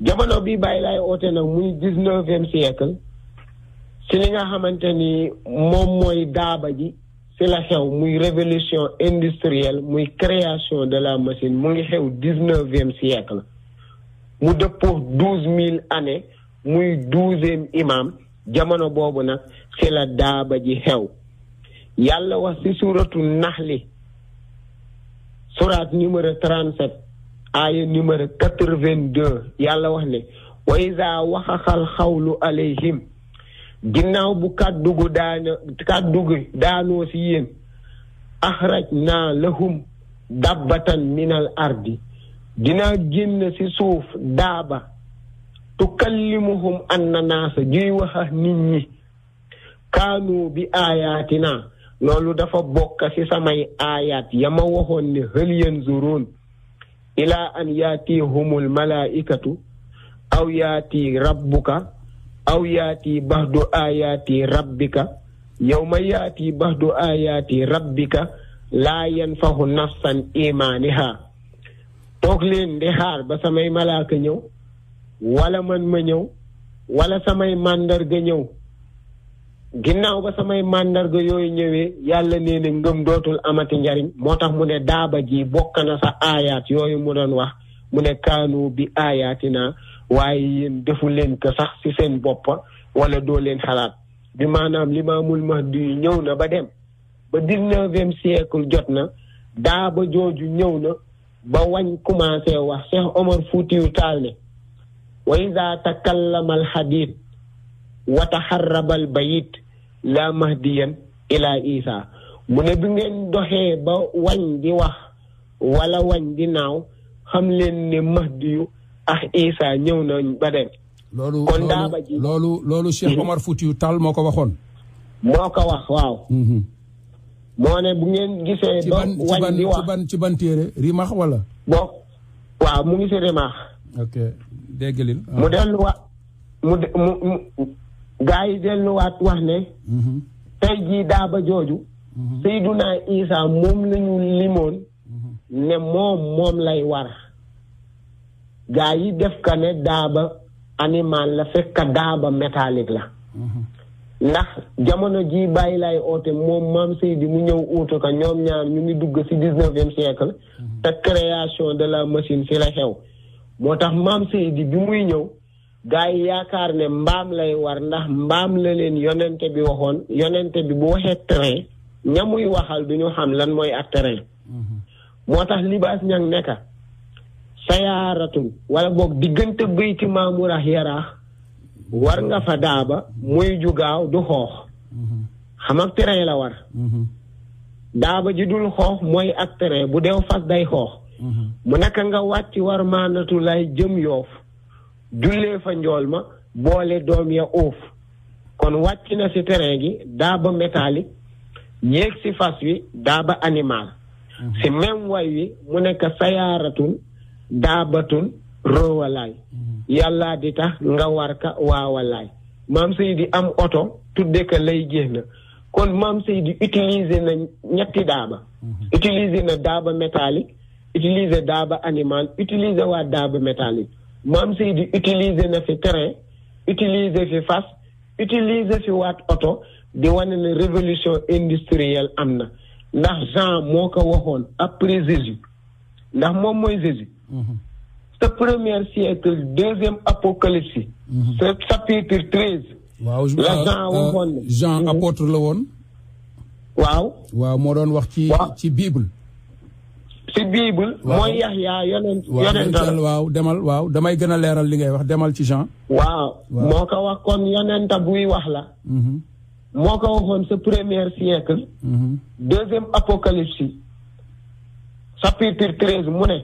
jamono bi bàyyi laay oote nag muy 19e siècle ci li nga xamante ni moom mooy daaba ji ci la xew muy révolution industrielle muy création de la machine mu ngi xew 19e siècle mu dëppoo 12,000 années muy 12e imam jamono boobu nag ci la daaba ji xew yàlla wax ci suratu naxli surat numéro 37 aaya numéro 82 yàlla wax ne wa iza waxaxal xawlu alayhim ginnaaw bu kàddu gu daanoo ci yéen axraj naa lahum dabbatan minal ardi dinaa génn ci suuf daaba tukallimuhum anna naasa juy wax nit ñi kaanu bi aayaatina loolu dafa bokk ci samay aayaat yama waxoon ne hal yanzuruun ilaa an yaatihumul malaa'ikatu aw yaati rabbuka aw yaati baxdu aayaati rabbika yawma yaati baxdu aayaati rabbika laa yanfahu nafsan imaaniha toog leen di xaar ba samay malaaka ñëw wala man ma ñëw wala samay màndarga ñëw ginnaaw ba samay màndarga yooyu ñëwee yàlla nee na ngëm dootul amati njariñ moo tax mu ne daaba ji bokk na sa aayaat yooyu mu doon wax mu ne kaanu bi aayaatina waaye yéen defu leen ko sax ci seen bopp wala doo leen xalaat bi maanaam limaamul mahdi ñëw na ba dem ba 19e siècle jot na daaba jooju ñëw na ba wañ commencé wax Cheikh Omar Foutiou Tall ne wa iza takallama al hadith wa taharraba al bayit la mahdiyan ila isa mu ne bi ngeen doxee ba wañ di wax wala wañ di naaw xam leen ne mahdiyu ak isa ñëw na ba dem kon daaba ji loolu Cheikh Omar Foutiou Tall moo ko waxoon moo ko wax waaw moo ne bu ngeen gisee ba wañ di wax ci ban téere Rimax wala bon waaw mu ngi si Rimax ok déggalil mu delluwaat mu gaa yi delluwaat wax ne tey jii daaba jooju Seyduna Isa moom lañu limoon ne moom lay war gaa yi def ka ne daaba animal la fekk daaba métallique la ndax jamono ji bàyyi lay oote moom maam Seydi mu ñëw uutu ka ñoom ñaar ñu ngi dugg ci 19e siècle te création de la machine ci la xew moo tax maam Seydi bi muy ñëw gaa yi yaakaar ne mbaam lay war ndax mbaam la leen yonente bi waxoon yonente bi bu waxee train ña muy waxal duñu xam lan mooy ak train moo tax libaas ñang nekka sayaaratul wala boog diggante bayti maamur ak yaraax war nga fa daaba muy jugaaw du xoox xam ak train la war daaba ji dul xoox mooy ak train bu deew fas day xoox mu nekk nga wàcc war maanatu lay jëm yoof jullee fa njool ma boole doom ya uuf kon wàcc na ci terrain gi daaba métallique yéeg ci fas wi daaba animal ci même way wi mu nekk sayaaratun daabatun roowalaay yàlla di tax nga war ka waawalaay maam Seydi am oto tudde ka lay génn kon maam Seydi utiliser na ñetti daaba utiliser na daaba métallique utiliser daaba animal utiliser waa daaba métallique maam Seydi utiliser na fi train utiliser fi fas utiliser fi waat oto di wane ne révolution industrielle am na ndax Jean moo ko waxoon après Jésus ndax moom mooy Jésus ce premier siècle deuxième apocalypse ce chapitre 13 waaw la Jean waxoon ne Jean apôtre la woon waaw moo doon wax ci Bible ci Bible mooy Yaxya yonent waaw demal damay gën a leeral li ngay wax demal ci Jean waaw moo ko wax kon yonenta buy wax la moo ko waxoon ce premier siècle deuxième apocalypse chapitre 13 mu ne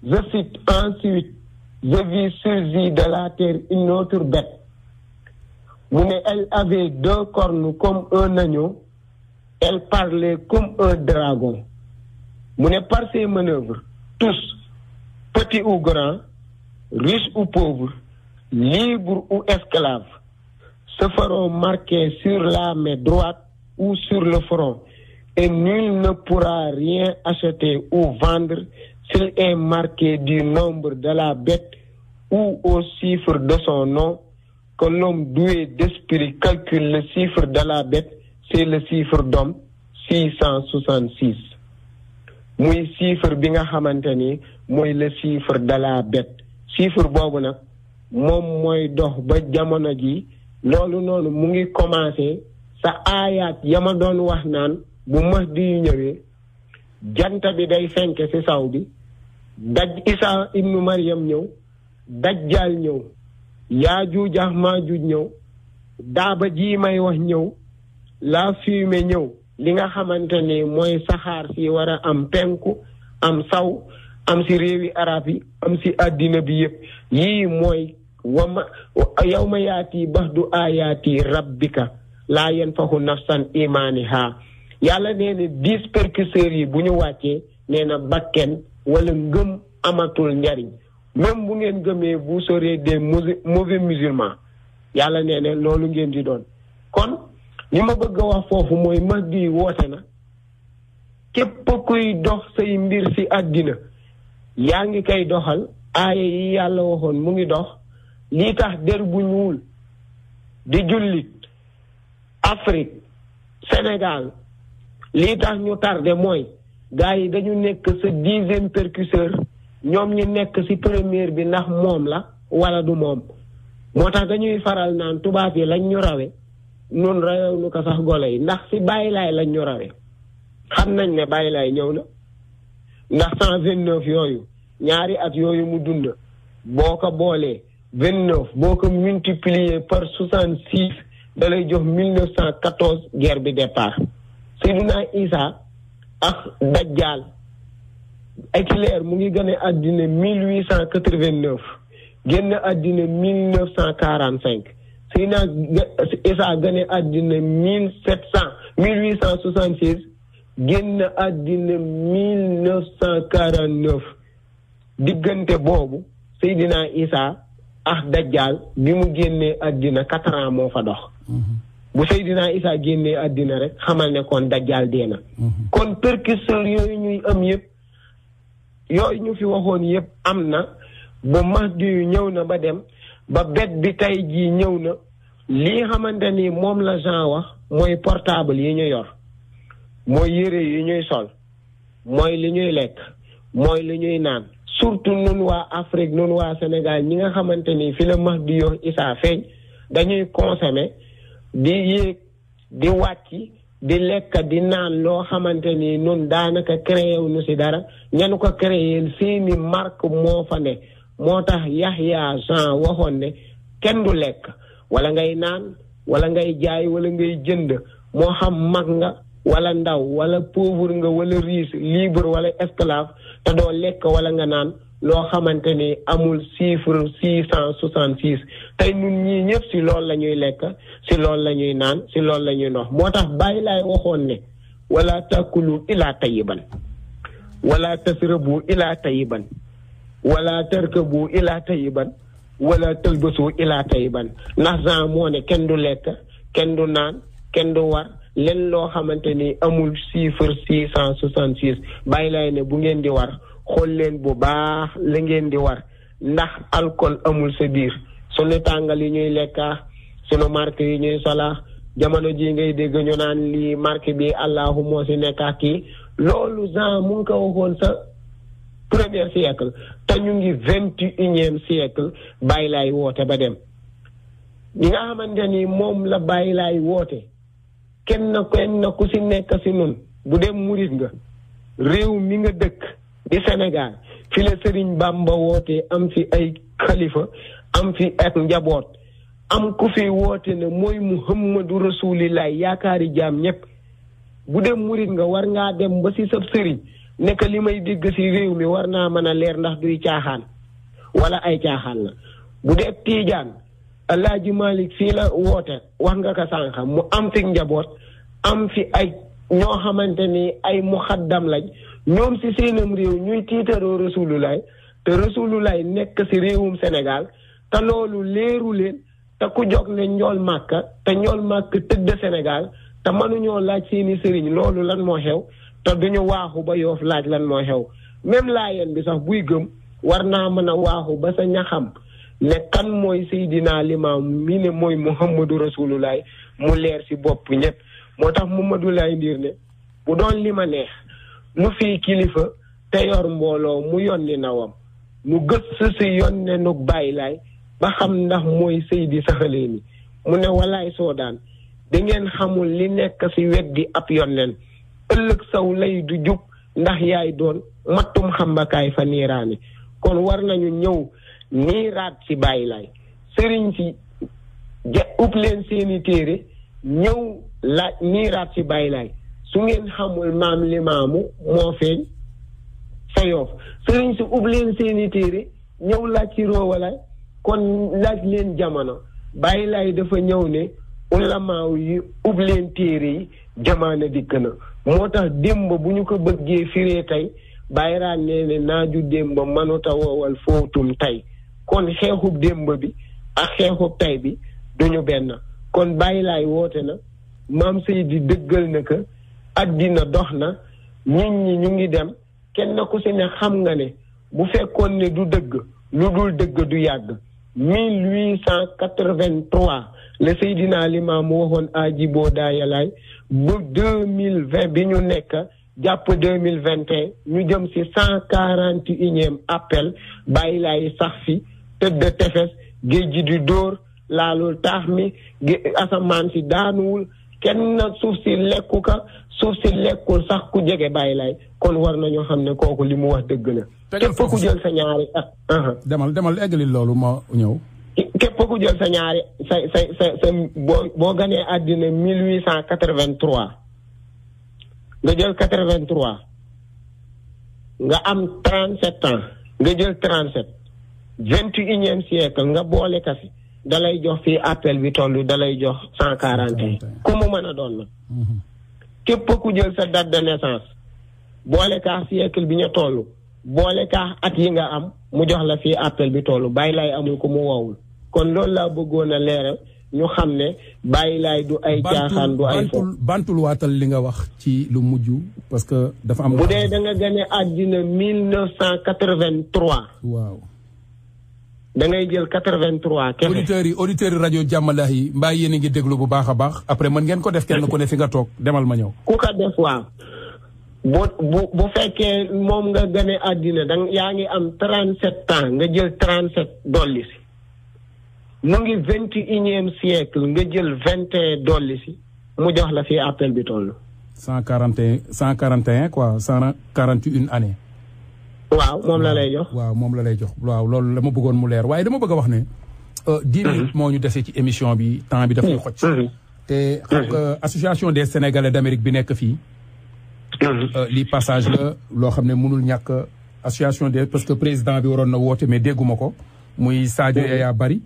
je cite ensuite je vis surgir de la terre une autre bête mu ne elle avait 2 cornes comme un agneau elle parlait comme un dragon mu ne par ses manœuvres tous petits ou grands riches ou pauvres libres ou esclaves se feront marquer sur la main droite ou sur le front et nul ne pourra rien acheter ou vendre s'il est marqué du nombre de la bête ou au chiffre de son nom, que l'homme doué d'esprit calcule le chiffre de la bête, c'est le chiffre d'homme 666. muy chiffre bi nga xamante ni mooy le chiffre de la bête chiffre boobu nag moom mooy dox ba jamono ji loolu noonu mu ngi commencé sa aayaat yama doon wax naan bu Mahdi yu ñëwee jant bi day fenk ci saw bi Isa ibnu Maryam ñëw dajjal ñëw Yaajuuj ak Maajuuj ñëw daaba ji may wax ñëw la fumée ñëw li nga xamante ni mooy saxaar si war a am penku am saw am si réewi arab yi am si àddina bi yëpp yii mooy yawma yaati baxdu ayaati rabbika laa yanfahu nafsan imaaniha yàlla nee na 10 précurseurs yi bu ñu wàccee nee na bakken wala ngëm amatul njariñ même bu ngeen gëmee vous serez des mauvais musulmans yàlla nee na loolu ngeen di doon kon li ma bëgg a wax foofu mooy Mahdi woote na képp kuy dox say mbir ci àddina yaa ngi koy doxal aaya yi yàlla waxoon mu ngi dox lii tax der bu ñuul di jullit Afrique Sénégal lii tax ñu tardé mooy gars yi dañu nekk sa 10e précurseur ñoom ñi nekk ci première bi ndax moom la wala du moom moo tax dañuy faral naan tubaab yi lañ ñu rawe nun rawew nu ko sax golo yi ndax ci Baay Laay lañ ñu rawe xam nañ ne Baay Laay ñëw na ndax 129 yooyu ñaari at yooyu mu dund boo ko boolee 29 boo ko multiplier par 66 da lay jox 1914 guerre bi départ Seydina Isa ak Dajjal Hitler mu ngi gane àddina 1889 génn àddina 1945 Seydina Isa gane àddina 1866 génn àddina 1949 diggante boobu Seydina Isa ak Dajjal bi mu génnee àddina 4 ans moo fa dox bu Seydina Isa génnee àddina rek xamal ne kon Dajjal dee na kon précurseurs yooyu ñuy am yëpp yooyu ñu fi waxoon yëpp am na ba Mahdi yu ñëw na ba dem ba bet bi tey jii ñëw na lii xamante ni moom la Jean wax mooy portable yi ñu yor mooy yére yi ñuy sol mooy li ñuy lekk mooy li ñuy naan surtout nun waa Afrique nun waa Sénégal ñi nga xamante ni fi la Mahdi yu Isa feeñ dañuy consommer di yéeg di wàcc di lekk di naan loo xamante ni nun daanaka créé wu ñu ci dara ñanu ko créé seeni marque moo fa ne moo tax Yahya Jean waxoon ne kenn du lekk wala ngay naan wala ngay jaay wala ngay jënd moo xam mag nga wala ndaw wala pauvre nga wala riche libre wala esclave te doo lekk wala nga naan loo xamante ni amul chiffre 666 tey ñun ñii ñëpp ci loolu la ñuy lekk ci loolu la ñuy naan ci loolu la ñuy nox moo tax Baay Laay waxoon ne wala takulu ila tayiban wala tasrabu ila tayiban wala tarkabu ila tayiban wala talbasu ila tayiban ndax Jean moo ne kenn du lekk kenn du naan kenn du war leen loo xamante ni amul chiffre 666 Baay Laay ne bu ngeen di war xool leen bu baax la ngeen di war ndax alcool amul sa biir sunu tàngal yi ñuy lekka sunu marque yi ñuy sola jamono ji ngay dégg ñu naan lii marque bi Allahu moo ci nekka kii loolu Jean mu ngi ko waxoon sa premier siècle te ñu ngi 21e siècle Baay Laay woote ba dem ñi nga xamante ni moom la Baay Laay woote kenn ku ci nekk ci nun bu dem murit nga réew mi nga dëkk di Sénégal fi la Sëriñ Bamba woote am fi ay xalifa am fi ak njaboot am ku fi woote ne mooy Muhammadu Rasulillahi yaakaari jaam ñépp bu dem murit nga war ngaa dem ba ci sab sëriñ nekk li may dégg ci réew mi war naa mën a leer ndax duy caaxaan wala ay caaxaan la bu dee Tiijaan Alaaji Malik fii la woote wax nga ko sànq mu am fi njaboot am fi ay ñoo xamante ni ay muxaddam lañ ñoom ci seenam réew ñuy tiitaroo Rasulullah te Rasulullah nekk ci réewum Sénégal te loolu leeru leen te ku jóg ne njool Màkka te njool Màkka tëdd Sénégal te mënuñoo laaj seeni sëriñ loolu lan moo xew te duñu waaxu ba Yoof laaj lan moo xew même Laayeen bi sax buy gëm war naa mën a waaxu ba sa ñaxam ne kan mooy Seydina Limaam mi ne mooy Muhammadu Rasulullah mu leer ci bopp ñépp moo tax Mamadou Laye Ndir ne bu doon li ma neex nu fii kilifa te yor mbooloo mu yonni nawam nu gëstu ci yonne nu Baay Laay ba xam ndax mooy Seydi saxalee ni mu ne walaay soodaan da ngeen xamul li nekk ci weddi ab yonneen ëllëg saw lay du jub ndax yaay doon mattum xambakaay fa niiraane kon war nañu ñëw niiraat ci Baay Laay sëriñ si upp leen seeni téere ñëw laaj niiraat ci Baay Laay su ngeen xamul maam Limaamu moo feeñ sa Yoff sëriñ si ub leen seeni téere ñëw laaj ci roowalaay kon laaj leen jamono Baay Laay dafa ñëw ne ulamaaw yi ub leen téere yi jamono dikk na moo tax démb bu ñu ko bëggee firee tey Baay Raan nee ne naaju démb mënuta woowal fóotum tey kon xeexub démb bi ak xeexub tey bi duñu benn kon Baay Laay woote na maam Seydi dëggal na ko addina dox na nit ñi ñu ngi dem kenn ku si ne xam nga ne bu fekkoon ne du dëgg lu dul dëgg du yàgg 1883 le Seydina Limaamu waxoon aji boo daayalaay bu 2020 bi ñu nekk jàpp 2021 ñu jëm si 141e appel Baay Laay sax fi tëdd tefes géej gi di dóor laalul taax mi asamaan si daanuwul kenn suuf si lekku ka suuf si lekkul sax ku jege Baay Laay kon war nañoo xam ne kooku li mu wax dëgg la. képp ku jël sa ñaari demal eggali loolu ma ñëw. képp ku jël sa ñaari sa boo ganee àddina 1883 nga jël 83 nga am 37 ans nga jël 37 21e siècle nga boole kasi dalay jox fii appel bi tollu dalay jox 141 ku mu mën a doon na képp ku jël sa date de naissance boole kaa siècle bi ñu tollu boole kaa at yi nga am mu jox la fii appel bi tollu Baay Laay amul ko mu woowul kon loolu laa bëggoon a leeral ñu xam ne Baay Laay du ay caaxaan du ay fo bantul waatal li nga wax ci lu mujj parce que dafa am bu dee da nga gane àddina 1983 waaw da ngay jël 83 kefe auditeurs yi rajo Jàmmalahi mbaa yéen a ngi déglu bu baax a baax après mën ngeen ko def kenn ku ne fi nga toog demal ma ñëw ku ko def waaw bu fekkee moom nga gane àddina yaa ngi am 37 ans nga jël 37 dolli si mu ngi 21e siècle nga jël 21 dolli si mu jox la fii appel bi toll 141 quoi 141 année waaw moom la lay jox waaw moom la lay jox waaw loolu la ma bëggoon mu leer waaye dama bëgg a wax ne 10 minutes moo ñu desee ci émission bi temps bi dafay xoj te xam nga association des Sénégalais d'Amérique bi nekk fii lii passage la loo xam ne mënul ñàkk association des parce que président bi waroon na woote mais dégguma ko muy Sadio Yaya Bari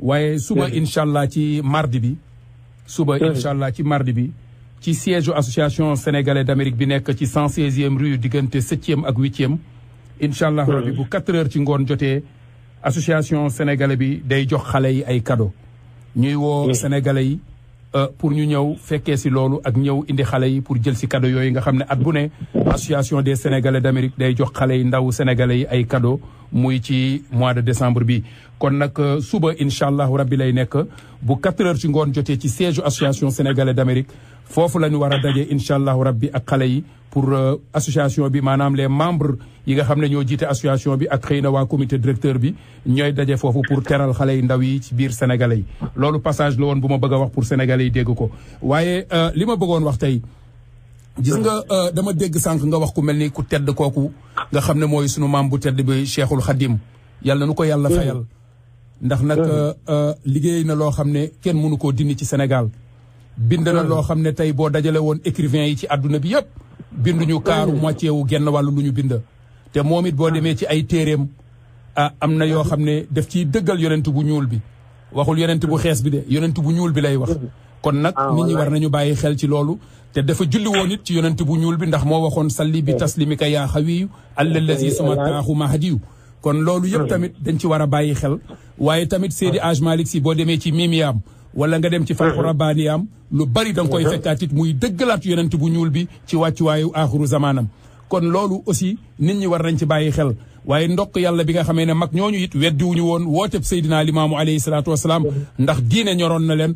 waaye suba incha allah ci mardi bi ci siège association Sénégalais d'Amérique bi nekk ci 116e rue diggante 7e ak 8e incha allah rabbi bu 4 heures ci ngoon jotee association sénégalais bi day jox xale yi ay cadeau ñuy woo sénégalais yi pour ñu ñëw fekkee si loolu ak ñëw indi xale yi pour jël si cadeau yooyu nga xam ne at bu ne association des Sénégalais d'Amérique day jox xale yi ndaw sénégalais yi ay cadeau muy ci mois de décembre bi kon nag suba incha allahu rabbi lay nekk bu 4 heures ci ngoon jotee ci siège association Sénégalais d'Amérique foofu la ñu war a daje incha allahu rabbi ak xale yi pour association bi maanaam les membres yi nga xam ne ñoo jiite association bi ak xëy na waa comité directeur bi ñooy daje foofu pour teral xale yi ndaw yi ci biir sénégalais yi loolu passage la woon bu ma bëgg a wax pour sénégalais yi dégg ko waaye li ma bëggoon wax tey gis nga dama dégg sànq nga wax ku mel ni ku tedd kooku nga xam ne mooy sunu maam bu tedd bi Cheikhul Khadim yàlla nu ko yàlla fayal ndax nag liggéey na loo xam ne kenn mënu koo dindi ci Sénégal bind na loo xam ne tey boo dajale woon écrivain yi ci àdduna bi yëpp binduñu kaaru moitié wu genn wàllu lu ñu bind te moom it boo demee ci ay téeréem am na yoo xam ne daf ciy dëggal yonent bu ñuul bi waxul yonent bu xees bi de yonent bu ñuul bi lay wax kon nag nit ñi war nañu bàyyi xel ci loolu te dafa julli woon it ci yonent bu ñuul bi ndax moo waxoon salli bi taslimika yaa xawiyu allazi suma taaxu mahdiyu kon loolu yëpp tamit dañ ci war a bàyyi xel waaye tamit Seydi Aj Malick Si boo demee ci mimiyaam wala nga dem ci Fathu Rabbaaniyaam lu bari da nga koy fekkaat it muy dëggalaat yonent bu ñuul bi ci wàccuwaayu aaxiru zamaanam kon loolu aussi nit ñi war nañ ci bàyyi xel waaye ndokk yàlla bi nga xamee ne mag ñooñu it weddiwuñu woon wooteb Seydina Limaamu alayhi salaatu wasalaam ndax diine ñoroon na leen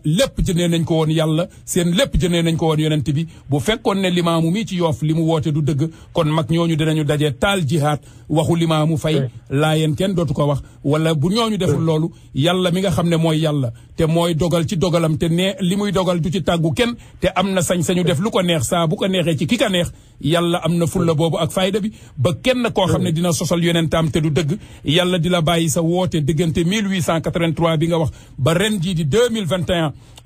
lépp jëndee nañ ko woon yàlla seen lépp jëndee nañ ko woon yonent bi bu fekkoon ne limaamu mii ci Yoff li mu woote du dëgg kon mag ñooñu dinañu daje taal jihaad waxu limaamu fay laayeen kenn dootu ko wax wala bu ñooñu deful loolu yàlla mi nga xam ne mooy yàlla te mooy dogal ci dogalam te ne li muy dogal du ci tàggu kenn te am na sañ-sañu def lu ko neex saa bu ko neexee ci ki ka neex yàlla am na fulla boobu ak fayda bi ba kenn koo xam ne dina sosal yonentam te du dëgg yàlla di la bàyyi sa woote diggante 1883 bi nga wax ba ren jii di 2021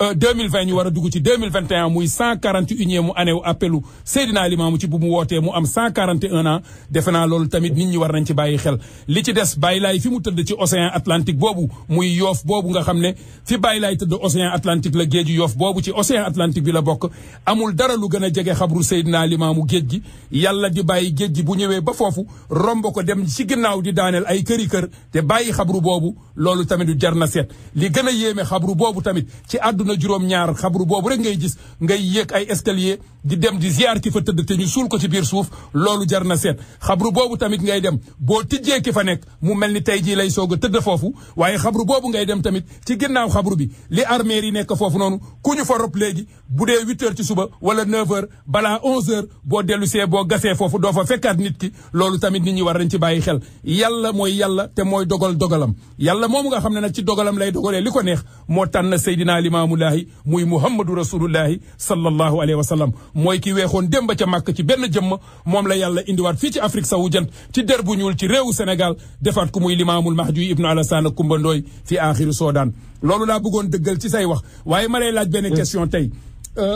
2020 ñu war a dugg ci 2021 muy 141e mu année wu appelu Seydina Limaamu ci bu mu wootee mu am 141 ans defe naa loolu tamit nit ñi war nañ ci bàyyi xel li ci des Baye Laye fi mu tëdd ci océan Atlantique boobu muy Yoff boobu nga xam ne fi Baye Laye tëdd océan Atlantique la géeju Yoff boobu ci océan Atlantique bi la bokk amul dara lu gën a jege xabru Seydina Limaamu géej gi yàlla di bàyyi géej gi bu ñëwee ba foofu romb ko dem ci ginnaaw di daaneel ay këri kër te bàyyi xabru boobu loolu tamit du jar na seet li gën a yéeme xabru boobu tamit ci àdduna juróom-ñaar xabru boobu rek ngay gis ngay yéeg ay escalier di dem di ziar ki fa tëdd te ñu suul ko ci biir suuf loolu jar na seet xabru boobu tamit ngay dem boo tijjee ki fa nekk mu mel ni tey jii lay soog a tëdd foofu waaye xabru boobu ngay dem tamit ci ginnaaw xabru bi li armeer yi nekk foofu noonu ku ñu fa rob léegi bu dee 8 heures ci suba wala 9 heures balaa 11 heures boo dellu see boo gasee foofu doo fa fekkaat nit ki loolu tamit nit ñi war nañ ci bàyyi xel yàlla mooy yàlla te mooy dogalam yàlla moomu nga xam ne nag ci dogalam lay dogalee li ko neex moo tànn Seydina Limaamullahi muy Muhammadu Rasulullahi sallallahu alayhi wa sallam mooy ki weexoon démb ca màkk ci benn jëmm moom la yàlla indiwaat fii ci Afrique sowu jant ci der bu ñuul ci réewu Sénégal defaat ko muy Limaamul Mahdi ibnu Alassane ak Kumba Ndooy fi aaxiru Soodaan loolu laa bëggoon dëggal ci say wax waaye ma lay laaj benn question tey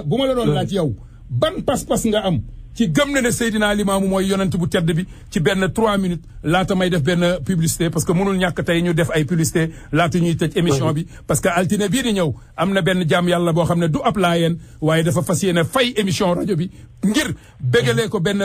bu ma la doon laaj yow ban pas-pas nga am ci gëm na ne Seydina Limaamu mooy yonent bu tedd bi ci benn 3 minutes laata may def benn publicité parce que mënul ñàkk tey ñu def ay publicité laata ñuy tëj émission bi parce que altine bii di ñëw am na benn jaam yàlla boo xam ne du ab laayeen waaye dafa fas yéene fay émission rajo bi ngir bégalee ko benn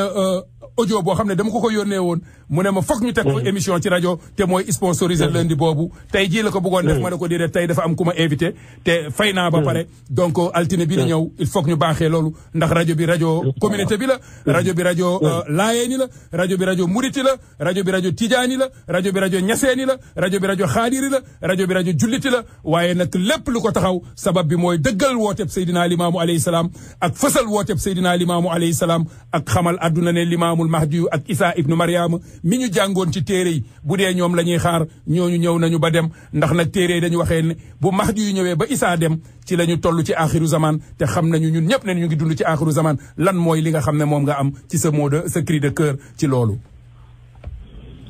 audio boo xam ne dama ko yónnee woon mu ne ma foog ñu teg ko émission ci rajo te mooy sponsorisé lundi boobu tey jii la ko bëggoon def ma ne ko déedéet tey dafa am ku ma invité te fay naa ba pare donc altine bi di ñëw il faut que ñu baaxee loolu ndax rajo bi rajo communauté bi la rajo bi rajo laayeeni la rajo bi rajo muriti la rajo bi rajo tijaani la rajo bi rajo ñaseeni la rajo bi rajo xaadiri la rajo bi rajo julliti la waaye nag lépp lu ko taxaw sabab bi mooy dëggal wooteb Seydina Limaamu alayhi salaam ak fësal wooteb Seydina Limaamu alayhi salaam ak xamal adduna ne Limaamul Mahdi ak Isa ibnu Mariama mi ñu jàngoon ci téere yi bu dee ñoom la ñuy xaar ñooñu ñëw nañu ba dem ndax nag téere yi dañu waxee ne bu Mahdi yu ñëwee ba Isa dem ci la ñu toll ci axiru zaman te xam nañu ñun ñëpp ne ñu ngi dund ci axiru zaman lan mooy li nga xam ne moom nga am ci sa mot de sa cri de cœur ci loolu.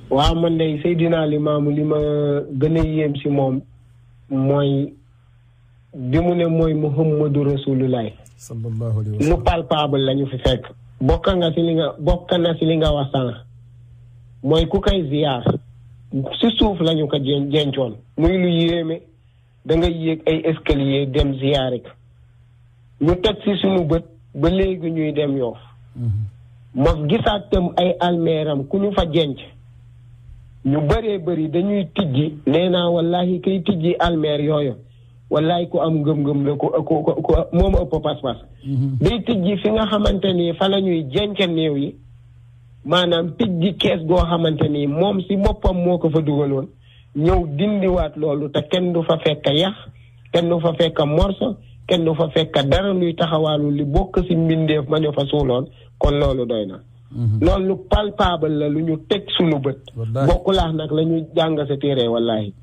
waaw man de Seydina Limaamu li ma gën a yéem si moom mooy bi mu ne mooy Muhammadu Rasulullahi sallallahu alayhi wa sallam lu palpable la ñu fi fekk. bokk na si li nga wax sànq mooy ku koy ziyaar si suuf lañu ko jencoon muy lu yéeme da nga yéeg ay escalier dem ziyaare ko ñu teg si suñu bët ba léegi ñuy dem Yoof ma gisaat tam ay almeeram ku ñu fa jenc ñu bëree bëri dañuy tijji nee naa wallahi kay tijji almeer yooyu wallahi ku am ngëm-ngëm la ku moom ëpp pas-pas day tijji fi nga xamante ni fa la ñuy jenc néew yi maanaam tijji kees goo xamante ni moom si boppam moo ko fa dugaloon ñëw dindiwaat loolu te kenn du fa fekk yax kenn du fa fekk morso kenn du fa fekk dara luy taxawaalu li bokk si mbindeef ma ñu fa suuloon kon loolu doy na loolu lu palpable la lu ñu teg suñu bët bokkulaax nag la ñu jàng sa téere wallahi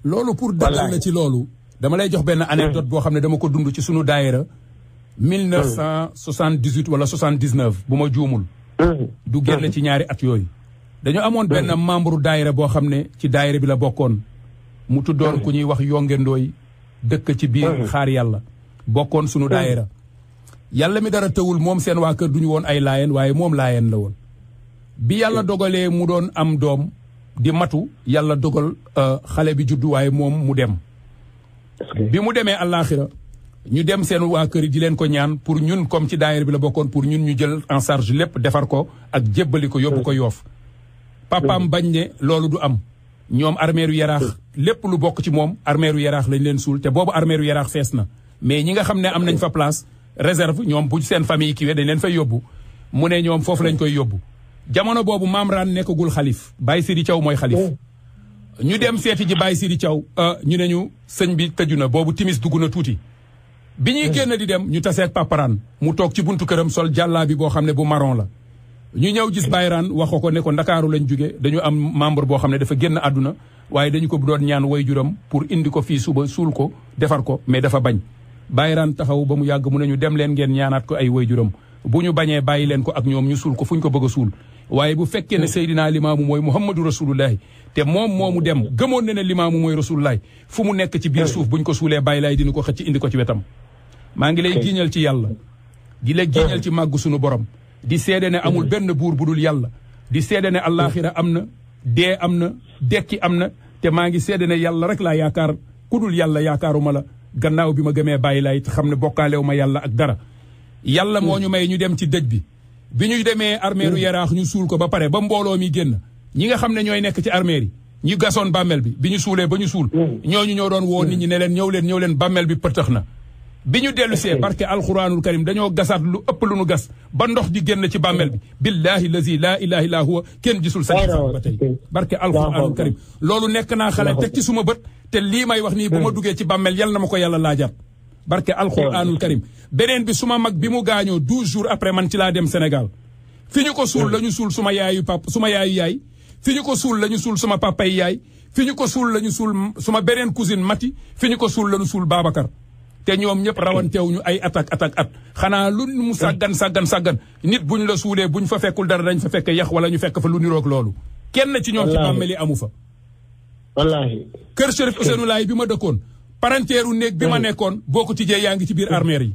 loolu pour dalal la ci loolu dama lay jox benn anecdote boo xam ne dama ko dund ci sunu daayira 1978 wala 79 bu ma juumul du génn ci ñaari at yooyu dañu amoon benn membre daayira boo xam ne ci daayira bi la bokkoon mu tuddoon ku ñuy wax yongendooy dëkk ci biir xaar yàlla bokkoon sunu daayira yàlla mi dara tëwul moom seen waa kër duñu woon ay laayeen waaye moom laayeen la woon bi yàlla dogalee mu doon am doom di matu yàlla dogal xale bi juddu waaye moom mu dem bi mu demee àllaaxira ñu dem seen waa kër yi di leen ko ñaan pour ñun comme ci daayira bi la bokkoon pour ñun ñu jël en charge lépp defar ko ak jébbali ko yóbbu ko Yoof papaam bañ ne loolu du am ñoom armeeru yaraax lépp lu bokk ci moom armeeru yaraax lañ leen suul te boobu armeeru yaraax fees na mais ñi nga xam ne am nañ fa place réserve ñoom bu seen famille kiiwee dañ leen fay yóbbu mu ne ñoom foofu lañ koy yóbbu jamono boobu Maam Raan nekkagul xalif Baye Sidi Thiaw mooy xalif ñu dem seeti ji Baye Sidi Thiaw ñu ne ñu sëñ bi tëju na boobu timis dugg na tuuti bi ñuy génn di dem ñu taseeg paparaan mu toog ci buntu këram sol jàllaa bi boo xam ne bu marron la ñu ñëw gis Bayraan wax ko ne ko Ndakaaru lañ jóge dañu am membre boo xam ne dafa génn àdduna waaye dañu ko doon ñaan waajuram pour indi ko fii suba suul ko defar ko mais dafa bañ Bayraan taxaw ba mu yàgg mu ne ñu dem leen ngeen ñaanaat ko ay waajuram bu ñu bañee bàyyi leen ko ak ñoom ñu suul ko fu ñu ko bëgg a suul waaye bu fekkee ne Seydina Limaamu mooy Muhammadu Rasulullahi te moom moomu dem gëmoon na ne Limaamu mooy Rasulullahi fu mu nekk ci biir suuf buñ ko suulee bàyyi laay dina ko xëcc indi ko ci wetam maa ngi lay giiñal ci yàlla di la giiñal ci màggu sunu borom di seede ne amul benn buur bu dul yàlla di seede ne allaaxira am na dee am na dekki am na te maa ngi seede ne yàlla rek laa yaakaar ku dul yàlla yaakaaruma la gannaaw bi ma gëmee bàyyi laay te xam ne bokkaalew ma yàlla ak dara yàlla moo ñu may ñu dem ci dëj bi ñu demee armeeru yaraax ñu suul ko ba pare ba mbooloo mi génn ñi nga xam ne ñooy nekk ci armeer yi ñu gasoon bàmmeel bi ñu suulee ba ñu suul ñooñu ñoo doon woo nit ñi ne leen ñëw leen bàmmeel bi pëtëx na bi ñu dellu see barke alquranul karim dañoo gasaat lu ëpp lu nu gas ba ndox di génn ci bàmmeel bi billahi lazi laa ilaha illa huwa kenn gisul sa ba tey barke alquranul karim loolu nekk naa xale teg ci suma bët te lii may wax nii bu ma duggee ci bàmmeel yal na ma ko yàlla laajaat barke alquranul karim beneen bi suma mag bi mu gaañoo 12 jours après man ci laa dem Sénégal fi ñu ko suul la ñu suul suma yaayu yaay fi ñu ko suul la ñu suul suma papay yaay fi ñu ko suul la ñu suul suma beneen cousine Mati fi ñu ko suul la ñu suul Babacar te ñoom ñëpp rawantewuñu ay at xanaa lu mu sàggan nit buñ la suulee buñ fa fekkul dara dañ fa fekk yax wala ñu fekk fa lu niroog loolu kenn ci ñoom ci bàmmeel yi amu fa wallaahi kër Chérif Ousseynou Laye bi ma dëkkoon parenteeru néeg bi ma nekkoon boo ko tijjee yaa ngi ci biir armeer yi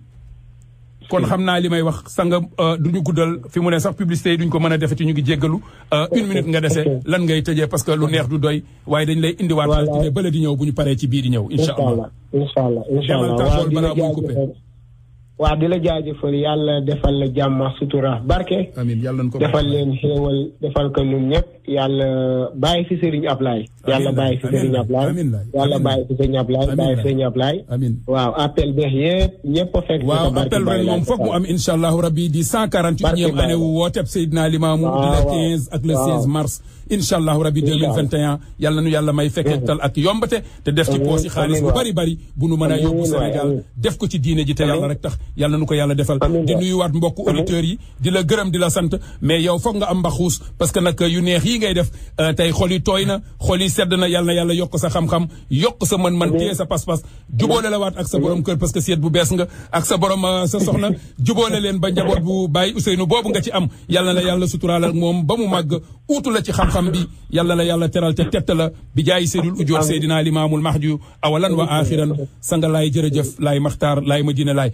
kon xam naa li may wax sanga duñu guddal fi mu ne sax publicité yi duñ ko mën a defeti ñu ngi jéggalu 1 minute nga dese lan ngay tëjee parce que lu neex du doy waaye dañ lay indiwaat altine bële di ñëw bu ñu paree ci bii di ñëw incha allah waaw di la jaajëfal yàlla defal la jàmm sutura barke amiin yàlla nañ ko defal leen xéewal defal ko ñun ñëpp yàlla bàyyi fi Serigne Ablaye yàlla bàyyi fi Serigne Ablaye yàlla bàyyi fi Serigne Ablaye bàyyi fi Serigne Ablaye waaw appel beex yëpp ñëpp a fekk waaw appel ren moom foog mu am incha allahu rabbi di 148e année wu wooteb Seydina Limaamu di le 15 ak le 16 mars incha allahu rabbi 2021 yàlla nu yàlla may fekkektal ak yombate te def ci poos yi xaalis bu bari bu nu mën a yóbbu Sénégal def ko ci diine ji te yàlla rek tax yàlla nu ko yàlla defal di nuyuwaat mbokku auditeurs yi di la gërëm di la sant mais yow foog nga am mbaxuus parce que nag yu neex yi ngay def tey xol yi tooy na xol yi sedd na yàlla yokk sa xam-xam yokk sa mën-mën téye sa pas-pas jubóole la waat ak sa borom kër parce que seet bu bees nga ak sa borom sa soxna jubóole leen ba njaboot bu Baye Ousseynou boobu nga ci am yàlla la yàlla suturaal ak moom ba mu màgg uutu la ci xam-xam bi yàlla la yàlla teral te tett la bi jaayi seydul ujoor Seydina Limaamul Mahdi awalan wa axiran sanga laay jërëjëf laay maxtaar laay Madina laay